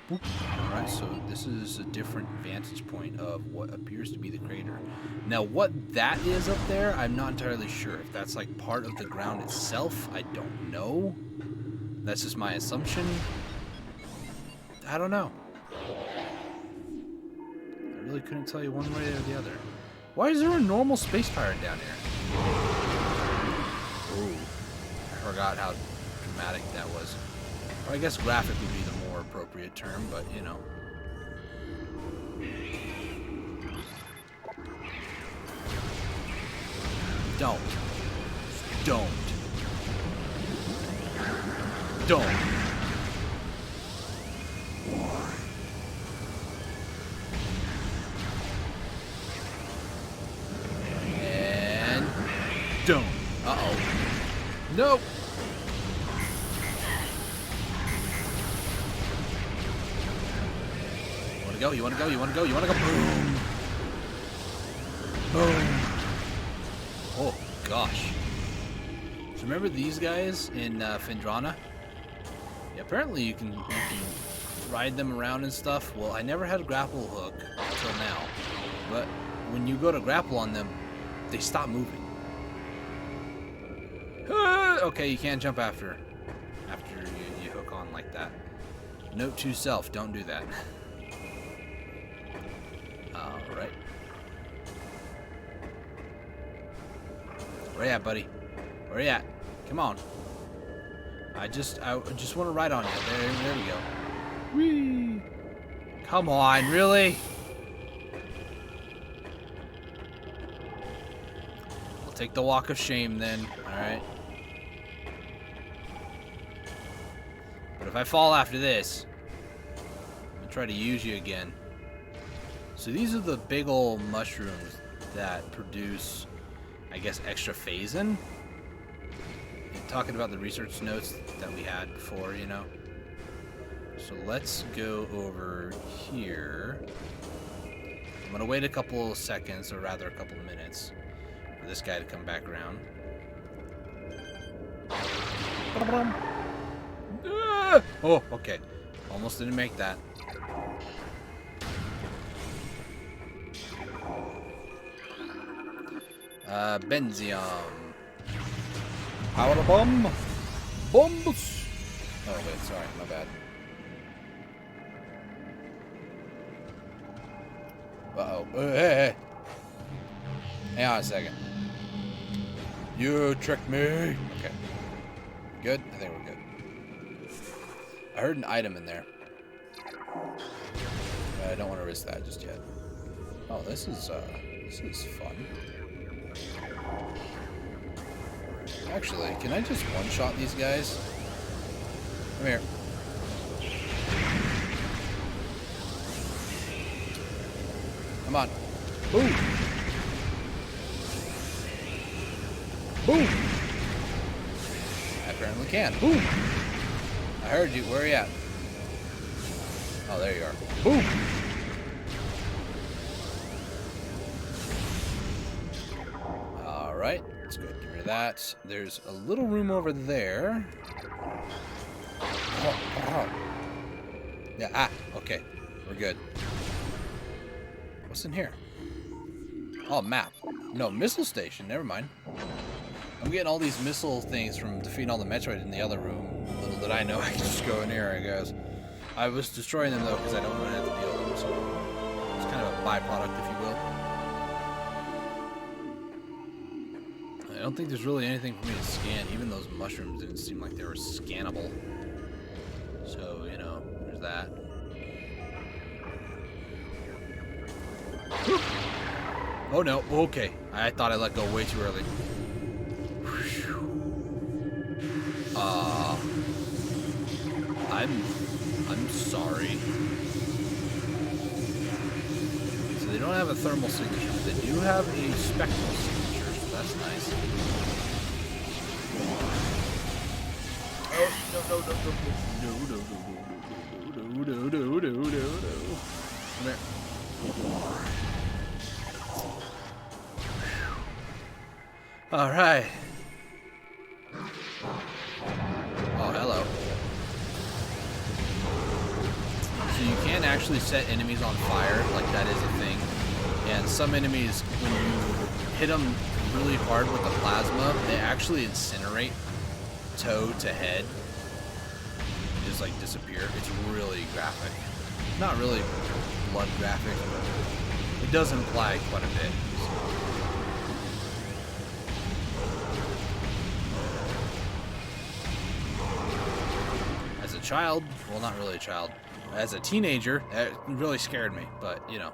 A: Alright, so this is a different vantage point of what appears to be the crater. Now, what that is up there, I'm not entirely sure. If that's like part of the ground itself, I don't know. That's just my assumption. I don't know. I really couldn't tell you one way or the other. Why is there a normal space pirate down here? Ooh, I forgot how dramatic that was. Or I guess graphic would be the more appropriate term, but you know. Don't. And don't. Uh-oh. Nope. You wanna go? Boom. Boom. Oh, gosh. So remember these guys in Phendrana? Yeah, apparently you can ride them around and stuff. Well, I never had a grapple hook until now. But when you go to grapple on them, they stop moving. Okay, you can't jump after you hook on like that. Note to self, don't do that. Alright. Where you at, buddy? Where you at? Come on. I just want to ride on you. There we go. Whee! Come on, really? I'll take the walk of shame then. Alright. But if I fall after this, I'm gonna try to use you again. So these are the big old mushrooms that produce, I guess, extra Phazon. Talking about the research notes that we had before, you know. So let's go over here. I'm gonna wait a couple of seconds, or rather a couple of minutes, for this guy to come back around. Oh, okay. Almost didn't make that. Benzium. Power bomb. Bombs. Oh wait, sorry, my bad. Uh-oh. Hey. Hang on a second. You tricked me. Okay. Good? I think we're good. I heard an item in there. I don't want to risk that just yet. Oh, this is fun. Actually, can I just one-shot these guys? Come here. Come on. Boom! Boom! I apparently can. Boom! I heard you. Where are you at? Oh, there you are. Boom! Alright. Let's go ahead and get rid of that. There's a little room over there. Oh. Yeah, okay. We're good. What's in here? Oh, map. No, missile station. Never mind. I'm getting all these missile things from defeating all the Metroid in the other room. Little did I know I could just go in here, I guess. I was destroying them, though, because I don't want to have to deal with them, so it's kind of a byproduct, if you will. I don't think there's really anything for me to scan. Even those mushrooms didn't seem like they were scannable. So, you know, there's that. Oh no, okay. I thought I let go way too early. I'm sorry. So they don't have a thermal signature, but they do have a spectral signature, so that's nice. No. Come here. All right. Oh, hello. So actually set enemies on fire, like that is a thing. And some enemies, when you hit them really hard with the plasma, they actually incinerate toe to head. Just like disappear. It's really graphic. Not really blood graphic, but it does imply quite a bit. As a child, well, not really a child, as a teenager, it really scared me, but you know,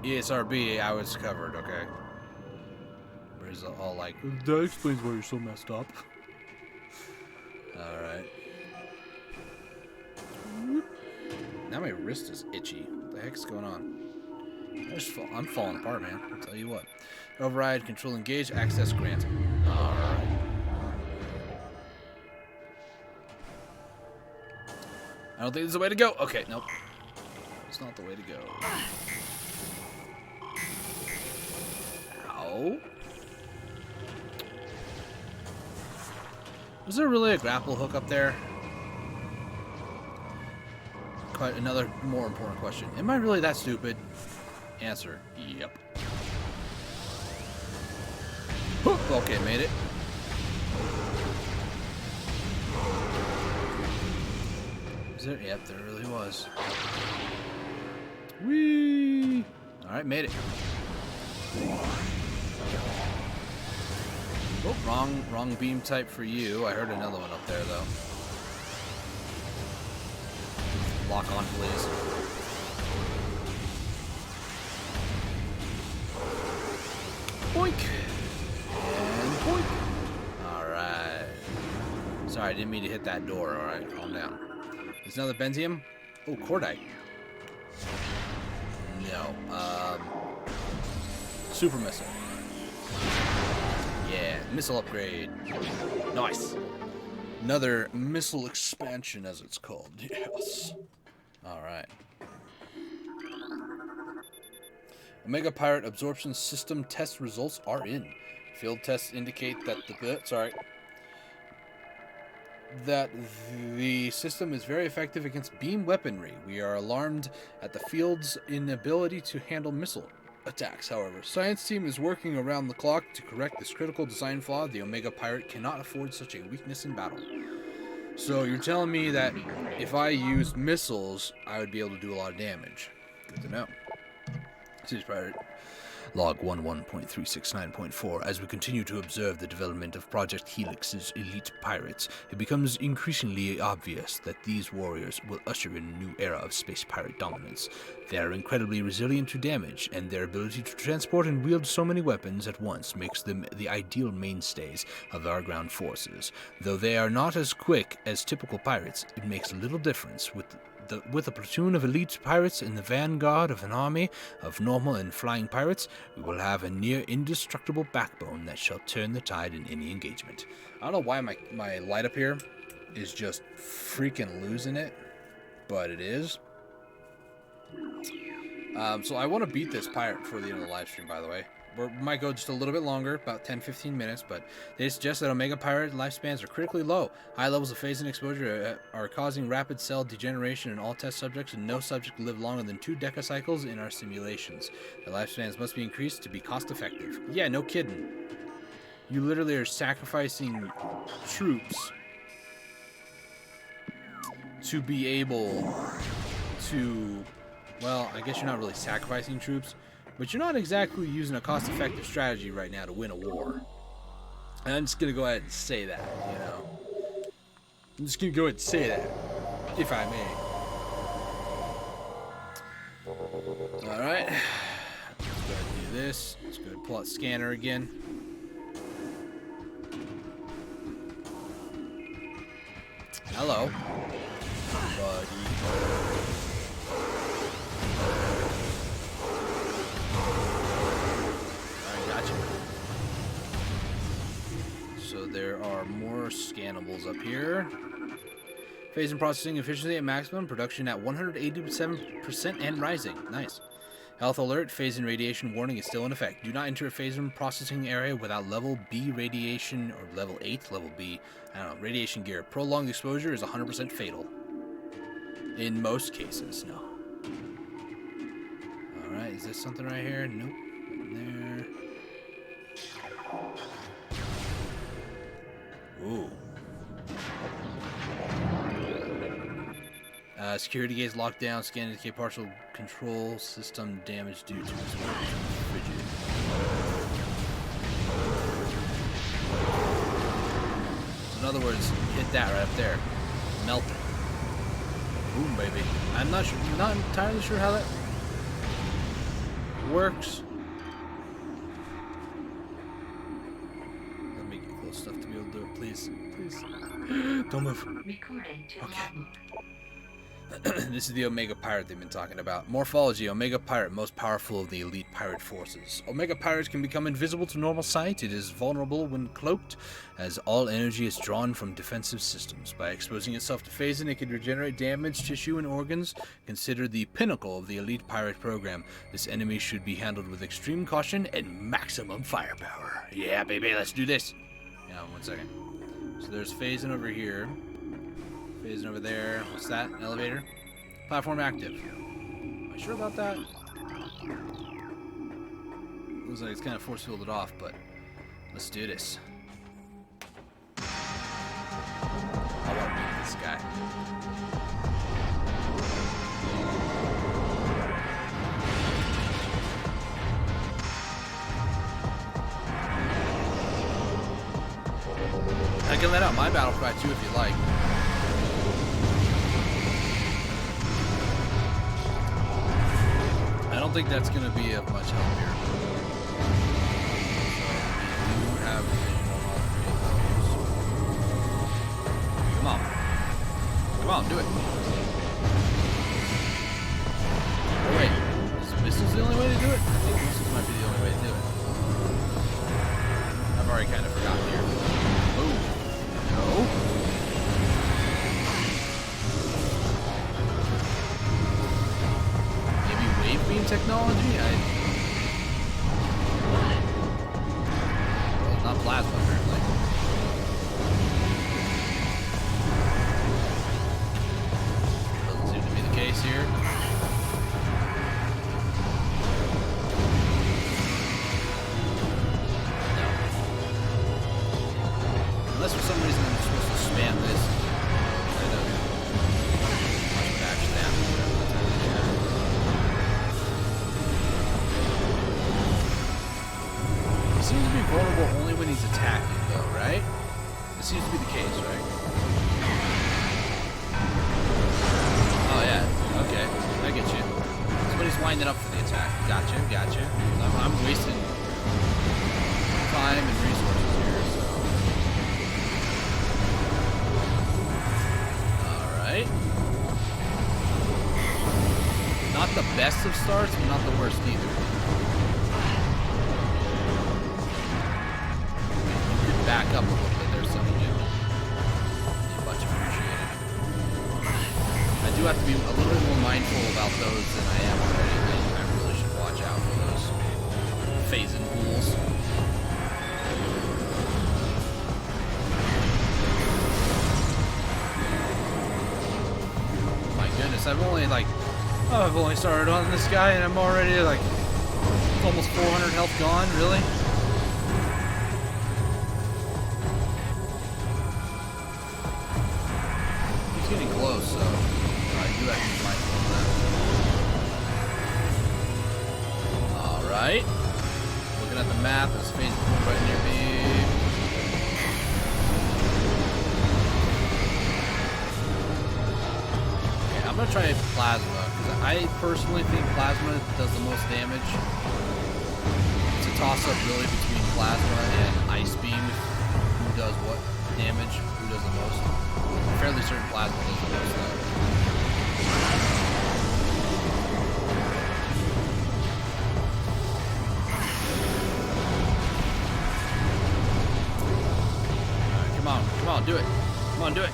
A: ESRB, I was covered, okay? Where's all like, that explains why you're so messed up. Alright. Now my wrist is itchy. What the heck's going on? I'm falling apart, man. I'll tell you what. Override, control, engage, access granted. Alright. I don't think this is the way to go. Okay, nope. It's not the way to go. Ow. Was there really a grapple hook up there? Quite another more important question. Am I really that stupid? Answer, yep. Okay, made it. Is there? Yep, there really was. Whee! Alright, made it. Oh, wrong beam type for you. I heard another one up there, though. Lock on, please. Boink! And boink! Alright. Sorry, I didn't mean to hit that door. Alright, calm down. There's another Benzium? Oh, Cordite. No. Super Missile. Yeah, missile upgrade. Nice. Another missile expansion, as it's called. Yes. Alright. Omega Pirate absorption system test results are in. Field tests indicate that the system is very effective against beam weaponry. We are alarmed at the field's inability to handle missile attacks. However, science team is working around the clock to correct this critical design flaw. The Omega Pirate cannot afford such a weakness in battle. So you're telling me that if I used missiles, I would be able to do a lot of damage. Good to know. Series Pirate. Log 11.369.4. As we continue to observe the development of Project Helix's elite pirates, it becomes increasingly obvious that these warriors will usher in a new era of space pirate dominance. They are incredibly resilient to damage, and their ability to transport and wield so many weapons at once makes them the ideal mainstays of our ground forces. Though they are not as quick as typical pirates, it makes little difference. With a platoon of elite pirates in the vanguard of an army of normal and flying pirates, we will have a near indestructible backbone that shall turn the tide in any engagement. I don't know why my light up here is just freaking losing it, but it is. So I want to beat this pirate before the end of the live stream, by the way. We might go just a little bit longer, about 10-15 minutes, but they suggest that Omega Pirate lifespans are critically low. High levels of phazon exposure are causing rapid cell degeneration in all test subjects, and no subject lived longer than 2 decacycles in our simulations. Their lifespans must be increased to be cost-effective. Yeah, no kidding. You literally are sacrificing troops to be able to... Well, I guess you're not really sacrificing troops, but you're not exactly using a cost-effective strategy right now to win a war. And I'm just going to go ahead and say that, you know. I'm just going to go ahead and say that, if I may. Alright. Let's go ahead and do this. Let's go ahead and pull out scanner again. Hello. Buddy. So there are more scannables up here. Phazon processing efficiency at maximum. Production at 187% and rising. Nice. Health alert. Phazon radiation warning is still in effect. Do not enter a Phazon processing area without level B radiation, or level 8, level B, I don't know, radiation gear. Prolonged exposure is 100% fatal. In most cases, no. Alright, is there something right here? Nope. There. Ooh. Security gates locked down. Scan indicate partial control system damage due to explosion. Frigid. So in other words, hit that right up there. Melt it. Boom, baby. I'm not entirely sure how that works. Let me get close enough to be able to do it, please. Please. Don't move.
B: Recording to
A: Okay.
B: logbook.
A: This is the Omega Pirate they've been talking about. Morphology, Omega Pirate, most powerful of the elite pirate forces. Omega Pirates can become invisible to normal sight. It is vulnerable when cloaked, as all energy is drawn from defensive systems. By exposing itself to Phazon, it can regenerate damaged tissue and organs. Considered the pinnacle of the elite pirate program, this enemy should be handled with extreme caution and maximum firepower. Yeah, baby, let's do this. Yeah, 1 second. So there's Phazon over here. Phazon over there. What's that? Elevator? Platform active. Am I sure about that? Looks like it's kind of force fielded off, but let's do this. I want to beat this guy. I can let out my battle cry too if you like. I don't think that's going to be of much help here. So, we do have vision on all three of those. Come on. Come on, do it. Oh, wait. Is missiles the only way to do it? I think missiles might be the only way to do it. I've already kind of forgotten here. Oh. No. Wave beam technology? Well, it's not plasma, apparently. Doesn't seem to be the case here. No. Unless for some reason I'm supposed to spam this. Instead of much bash down. He seems to be vulnerable only when he's attacking, though, right? This seems to be the case, right? Oh, yeah. Okay. I get you. That's when he's winding up for the attack. Gotcha, gotcha. I'm wasting time and resources here, so... Alright. Not the best of starts, but not the worst either. Back up a little bit there, some of you. Much appreciated. I do have to be a little bit more mindful about those than I am already. I really should watch out for those Phazon pools. My goodness, I've only started on this guy and I'm already like almost 400 health gone, really? Getting close, so I do have to be mindful of that. Alright. Looking at the map, there's Phazon right near me. Okay, I'm gonna try plasma, because I personally think plasma does the most damage. It's a toss-up really between plasma and ice beam. Who does what damage, who does the most. I'm fairly certain plasma does the most though. Alright, come on, do it. Come on, do it.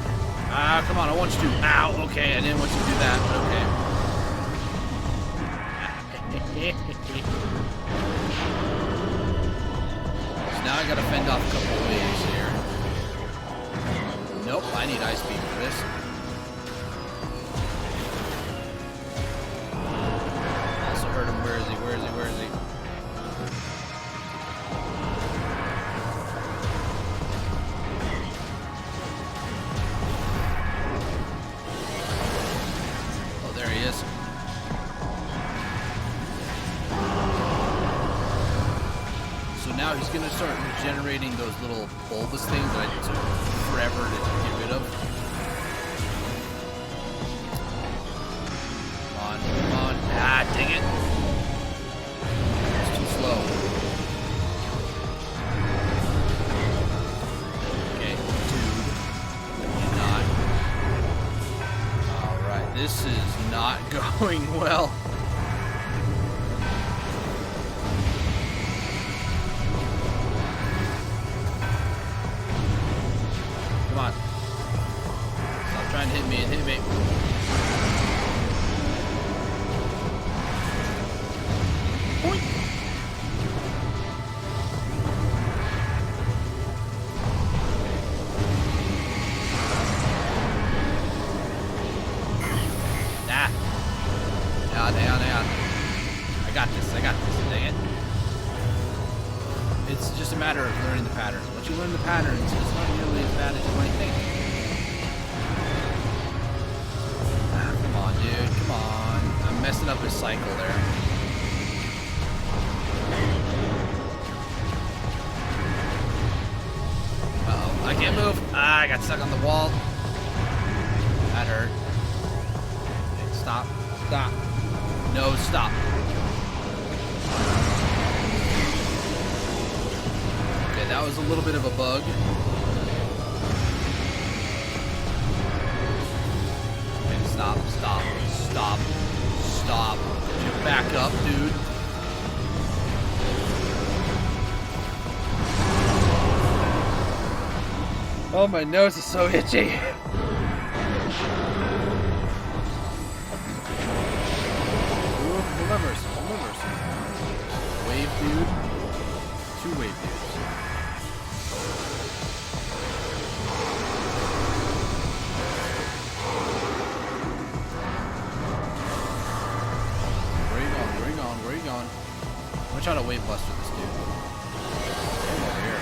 A: Ah, come on, I want you to. Ow, okay, I didn't want you to do that, but okay. So now I gotta fend off a couple of waves here. Nope, I need ice beam for this. Also heard him. Where is he? Where is he? Where is he? Oh, there he is. So now he's gonna start regenerating those little bulbous things that I took forever to get rid of. Come on. Ah, dang it. It's too slow. Okay, dude. You're not. Alright, this is not going well. Come on. Stop trying to hit me and hit me. Boink. Nah. Down. I got this, dang it. It's just a matter of learning the patterns. Once you learn the patterns, it's not nearly as bad as you might think. Ah, come on, dude, come on. I'm messing up his cycle there. Uh-oh, I can't move. Ah, I got stuck on the wall. That hurt. Okay, stop. No, stop. Okay, that was a little bit of a bug. Okay, stop. Get back up, dude. Oh, my nose is so itchy. Remembers. Wave dude. 2 wave dudes. Where are you going? I'm gonna try to wave buster this dude. Come over here.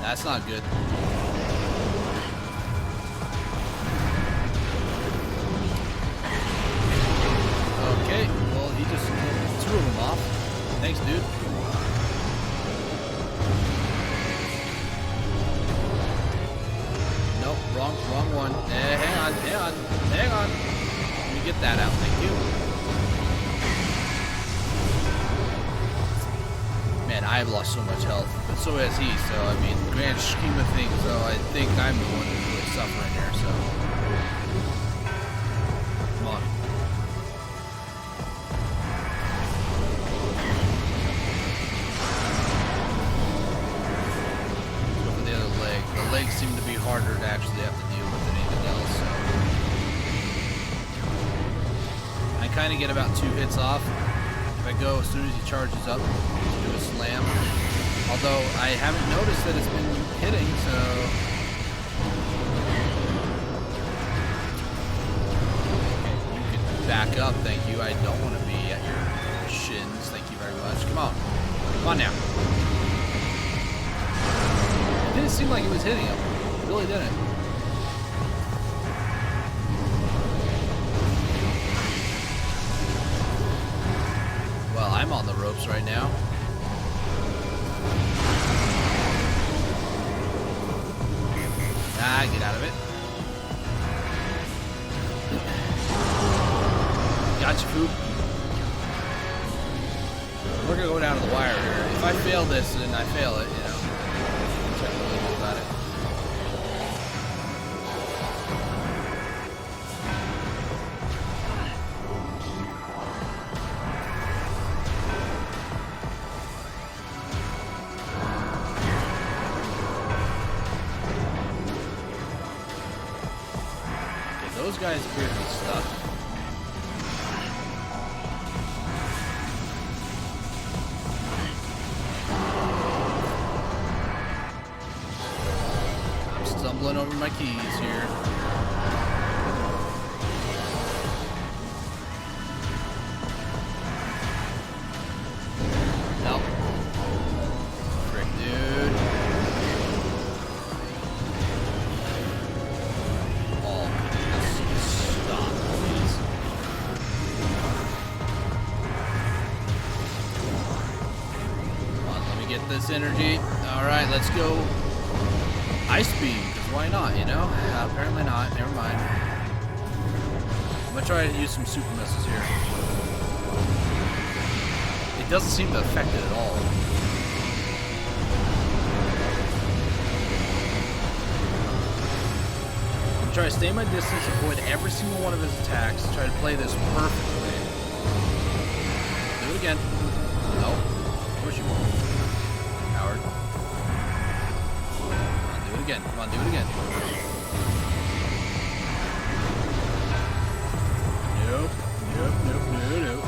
A: That's not good. Okay, well, he just threw him off. Thanks, dude. Nope, wrong one. Hang on. Let me get that out, thank you. Man, I've lost so much health, but so has he, so, I mean, grand scheme of things, so I think I'm the one who's really suffering here, so. Come on. Go for the other leg. The legs seem to be harder to actually have to deal with than anything else, so. I kind of get about 2 hits off. If I go as soon as he charges up, do a slam. Although I haven't noticed that it's been hitting, so. Okay, you can back up, thank you. I don't want to be at your shins, thank you very much. Come on now. It didn't seem like it was hitting him. It really didn't. Well, I'm on the ropes right now. Ah, get out of it. Gotcha, poop. We're gonna go down to the wire here. If I fail this, then I fail it, you know. Check a little bit about it. those guys appear to be stuck. I'm stumbling over my keys here. This energy. Alright, let's go ice beam, because why not, you know? Apparently not. Never mind. I'm gonna try to use some super missiles here. It doesn't seem to affect it at all. I'm gonna try to stay my distance, avoid every single one of his attacks, try to play this perfectly. Do it again. No. Of course you won't. Howard. Come on, do it again. Come on, do it again. Nope. Nope, nope, nope, nope.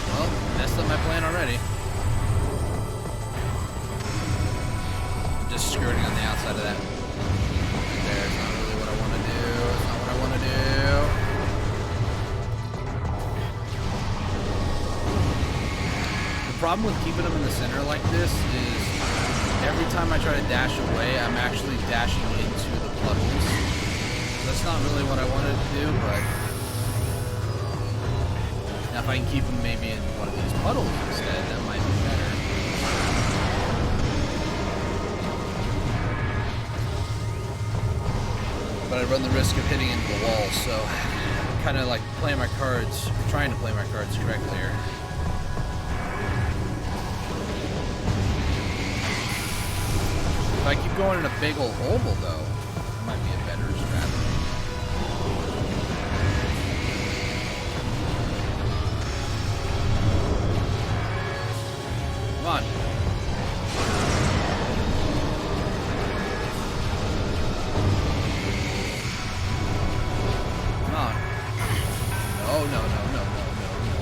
A: Well, messed up my plan already. I'm just skirting on the outside of that. Right there. It's not really what I want to do. It's not what I want to do. The problem with keeping them in the center like this is every time I try to dash away, I'm actually dashing into the puddles. That's not really what I wanted to do, but now if I can keep them maybe in one of these puddles instead, that might be better. But I run the risk of hitting into the wall, so kind of like playing my cards, trying to play my cards correctly here. If I keep going in a big old oval, though, that might be a better strategy. Come on. Come on. No, no, no, no, no, no, no.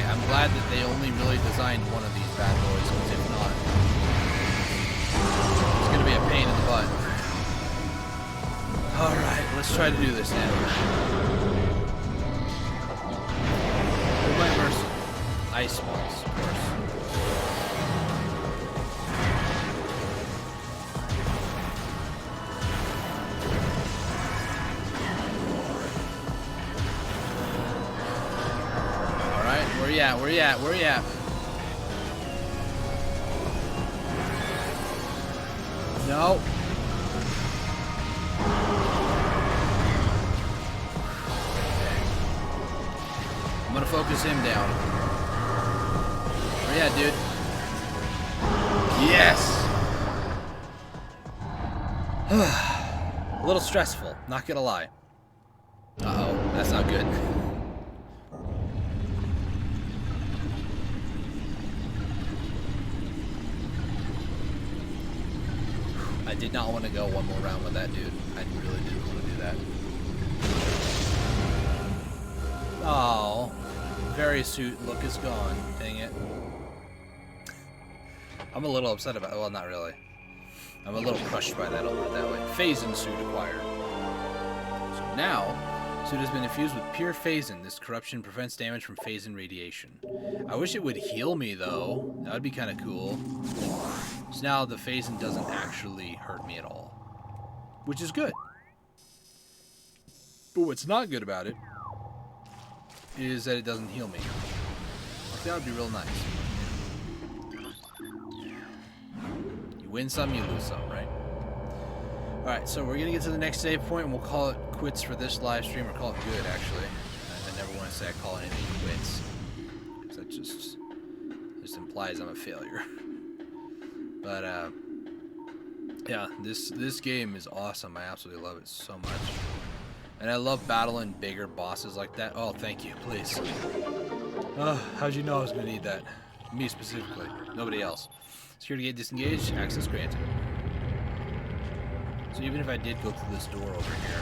A: I'm glad that they only really designed one of these bad boys, because if not, it's going to be a pain in the butt. Alright, let's try to do this now. Who am I versing? Ice balls, of course. Where you at? Where you at? Where you at? No. I'm gonna focus him down. Where you at, dude? Yes! A little stressful, not gonna lie. Uh-oh, that's not good. I did not want to go one more round with that dude. I really didn't want to do that. Oh, Varisuit look is gone. Dang it. I'm a little upset about it. Well, not really. I'm a little crushed by that, I'll put it that way. Phazon suit acquired. So now, suit has been infused with pure Phazon. This corruption prevents damage from Phazon radiation. I wish it would heal me, though. That would be kind of cool. So now the Phazon doesn't actually hurt me at all. Which is good. But what's not good about it is that it doesn't heal me. That would be real nice. You win some, you lose some, right? Alright, so we're going to get to the next save point, and we'll call it quits for this live stream, or call it good, actually. I never want to say I call anything quits. Because that just implies I'm a failure. But, yeah, this game is awesome. I absolutely love it so much. And I love battling bigger bosses like that. Oh, thank you, please. How'd you know I was going to need that? Me specifically. Nobody else. Security gate disengaged. Access granted. So even if I did go through this door over here,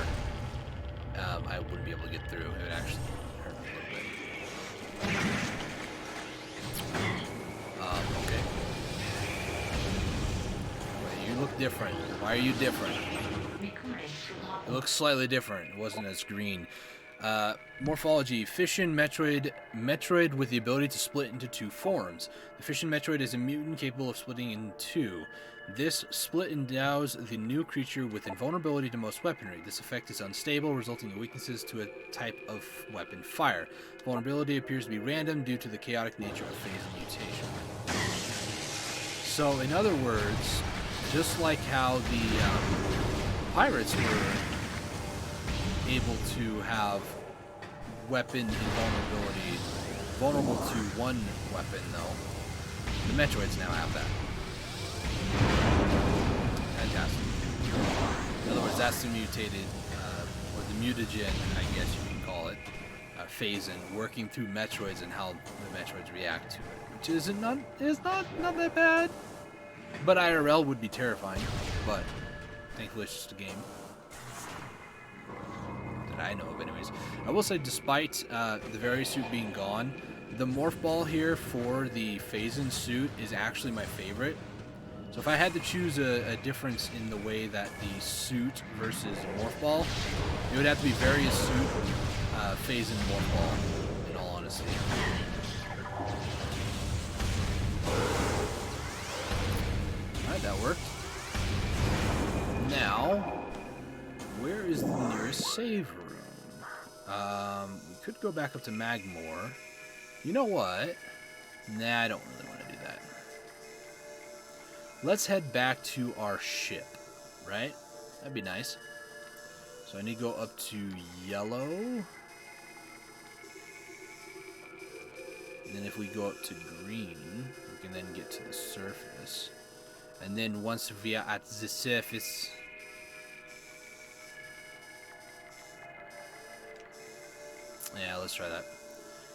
A: I wouldn't be able to get through. It would actually hurt me a little bit. Okay. Wait, you look different. Why are you different? It looks slightly different. It wasn't as green. Morphology. Fission Metroid with the ability to split into two forms. The Fission Metroid is a mutant capable of splitting in two. This split endows the new creature with invulnerability to most weaponry. This effect is unstable, resulting in weaknesses to a type of weapon fire. Vulnerability appears to be random due to the chaotic nature of Phazon mutation. So, in other words, just like how the pirates were able to have weapon invulnerability, vulnerable to one weapon though, the Metroids now have that. Fantastic. In other words, that's the mutated, or the mutagen, I guess you can call it, Phazon, working through Metroids and how the Metroids react to it, which is not that bad. But IRL would be terrifying, but thankfully it's just a game. That I know of anyways. I will say, despite the Very suit being gone, the morph ball here for the Phazon suit is actually my favorite. So if I had to choose a difference in the way that the suit versus morph ball, it would have to be Various suit, Phazon morph ball, in all honesty. Alright, that worked. Now, where is the nearest save room? We could go back up to Magmore. You know what? Nah, I don't really want to do that. Let's head back to our ship, right? That'd be nice. So I need to go up to yellow. And then if we go up to green, we can then get to the surface. And then once we are at the surface... Yeah, let's try that.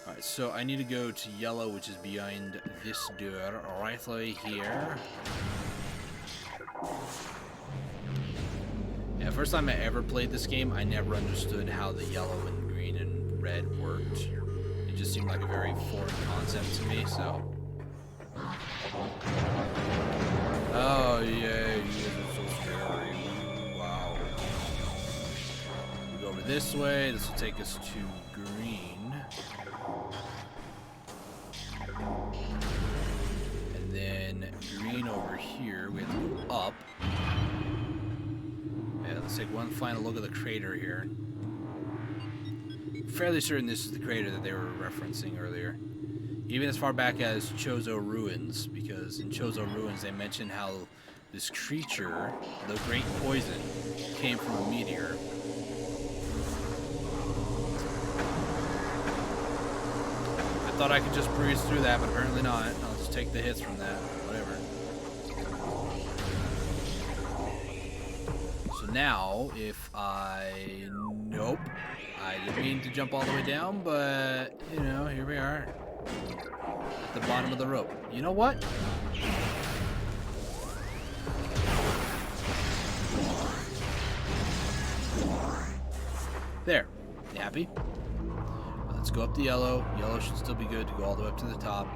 A: Alright, so I need to go to yellow, which is behind this door, right here. Yeah, first time I ever played this game, I never understood how the yellow and green and red worked. It just seemed like a very foreign concept to me, so... Oh, yeah, you guys are so scary. Wow. We go over this way. This will take us to green. And then green over here. We have to go up. Yeah, let's take one final look at the crater here. Fairly certain this is the crater that they were referencing earlier. Even as far back as Chozo Ruins, because in Chozo Ruins they mentioned how this creature, the Great Poison, came from a meteor. I thought I could just breeze through that, but apparently not. I'll just take the hits from that. Whatever. So now, if I... Nope. I didn't mean to jump all the way down, but, you know, here we are. At the bottom of the rope. You know what? There. You happy? Let's go up to yellow. Yellow should still be good to go all the way up to the top.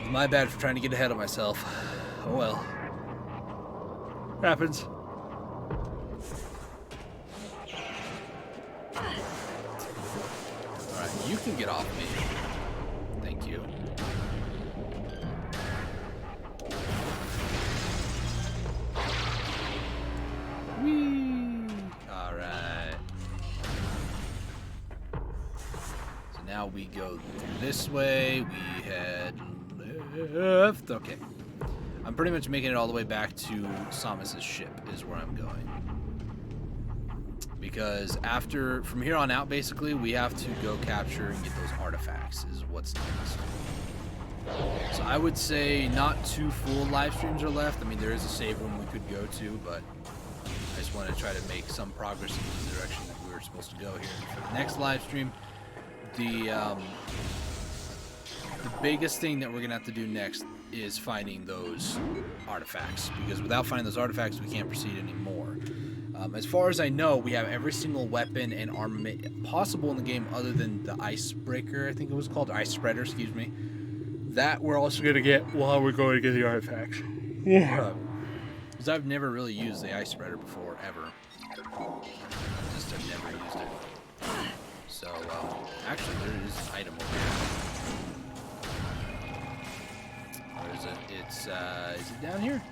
A: It's my bad for trying to get ahead of myself. Oh well. Happens. Alright, you can get off me. Thank you. Whee! Alright. So now we go this way. We head left. Okay. I'm pretty much making it all the way back to Samus's ship is where I'm going. Because after, from here on out, basically, we have to go capture and get those artifacts is what's next. So I would say not 2 full live streams are left. I mean, there is a save room we could go to, but I just want to try to make some progress in the direction that we were supposed to go here for the next live stream. the biggest thing that we're gonna have to do next is finding those artifacts, because without finding those artifacts, we can't proceed anymore. As far as I know, we have every single weapon and armament possible in the game, other than the icebreaker, I think it was called, ice spreader, excuse me. That we're also gonna get while we're going to get the artifacts. Yeah. Because I've never really used the ice spreader before, ever. Just have never used it. So, actually, there is an item over here. Where is it? It's, is it down here?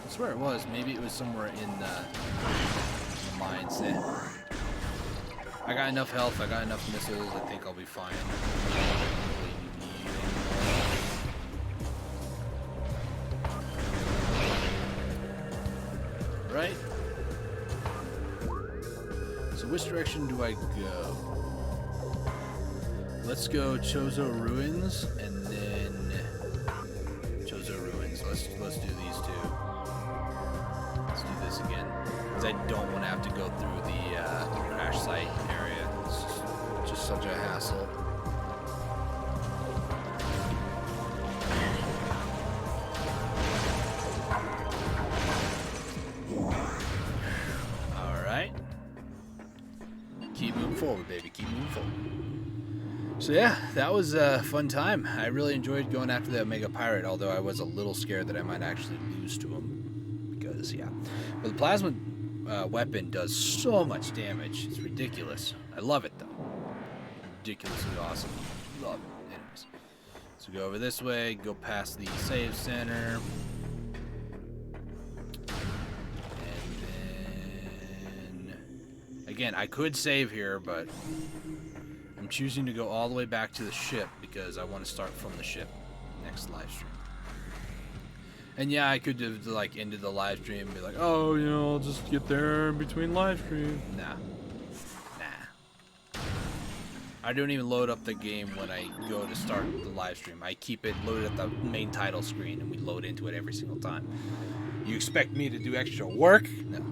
A: I swear it was. Maybe it was somewhere in the mines there. I got enough health, I got enough missiles, I think I'll be fine. Right? So which direction do I go? Let's go Chozo Ruins and then Chozo Ruins. Let's do these two. Let's do this again. Because I don't want to have to go through the crash site area. It's just such a hassle. Keep moving forward, baby. Keep moving forward. So yeah, that was a fun time. I really enjoyed going after that Mega Pirate, although I was a little scared that I might actually lose to him. Because, yeah. But the plasma weapon does so much damage. It's ridiculous. I love it, though. Ridiculously awesome. Love it. Anyways. So go over this way, go past the save center. Again, I could save here, but I'm choosing to go all the way back to the ship because I want to start from the ship next live stream. And yeah, I could have like ended the live stream and be like, oh, you know, I'll just get there in between live stream. Nah. I don't even load up the game when I go to start the live stream. I keep it loaded at the main title screen and we load into it every single time. You expect me to do extra work? No.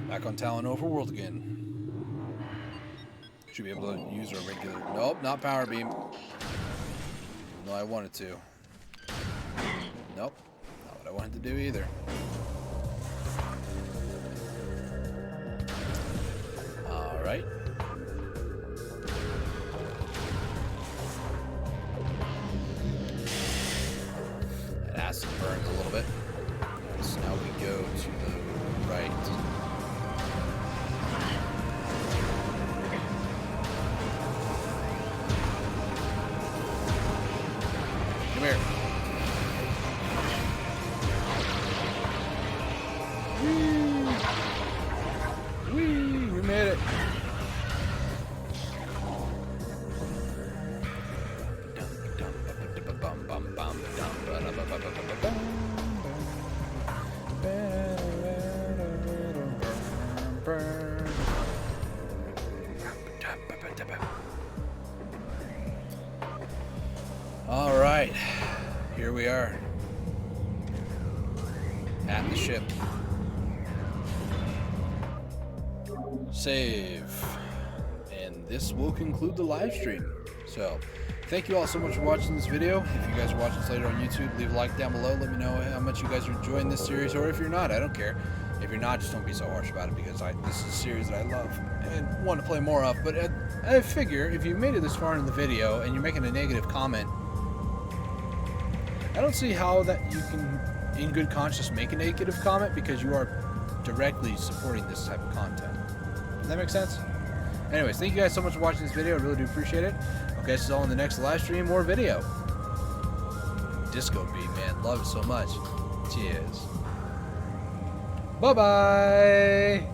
A: Back on Tallon Overworld again. Should be able to use our regular... Nope, not power beam. No, I wanted to. Nope, not what I wanted to do either. Alright. That acid burns a little bit. So now we go to the right. Come here. Whee! We made it. All right, here we are at the ship. Save, and this will conclude the live stream. So thank you all so much for watching this video. If you guys are watching this later on YouTube, leave a like down below. Let me know how much you guys are enjoying this series, or if you're not, I don't care. If you're not, just don't be so harsh about it, because this is a series that I love and want to play more of. But I figure if you made it this far in the video and you're making a negative comment, I don't see how that you can, in good conscience, make a negative comment, because you are directly supporting this type of content. Does that make sense? Anyways, thank you guys so much for watching this video. I really do appreciate it. I'll catch you all in the next live stream or video. Disco beat, man. Love it so much. Cheers. Bye-bye.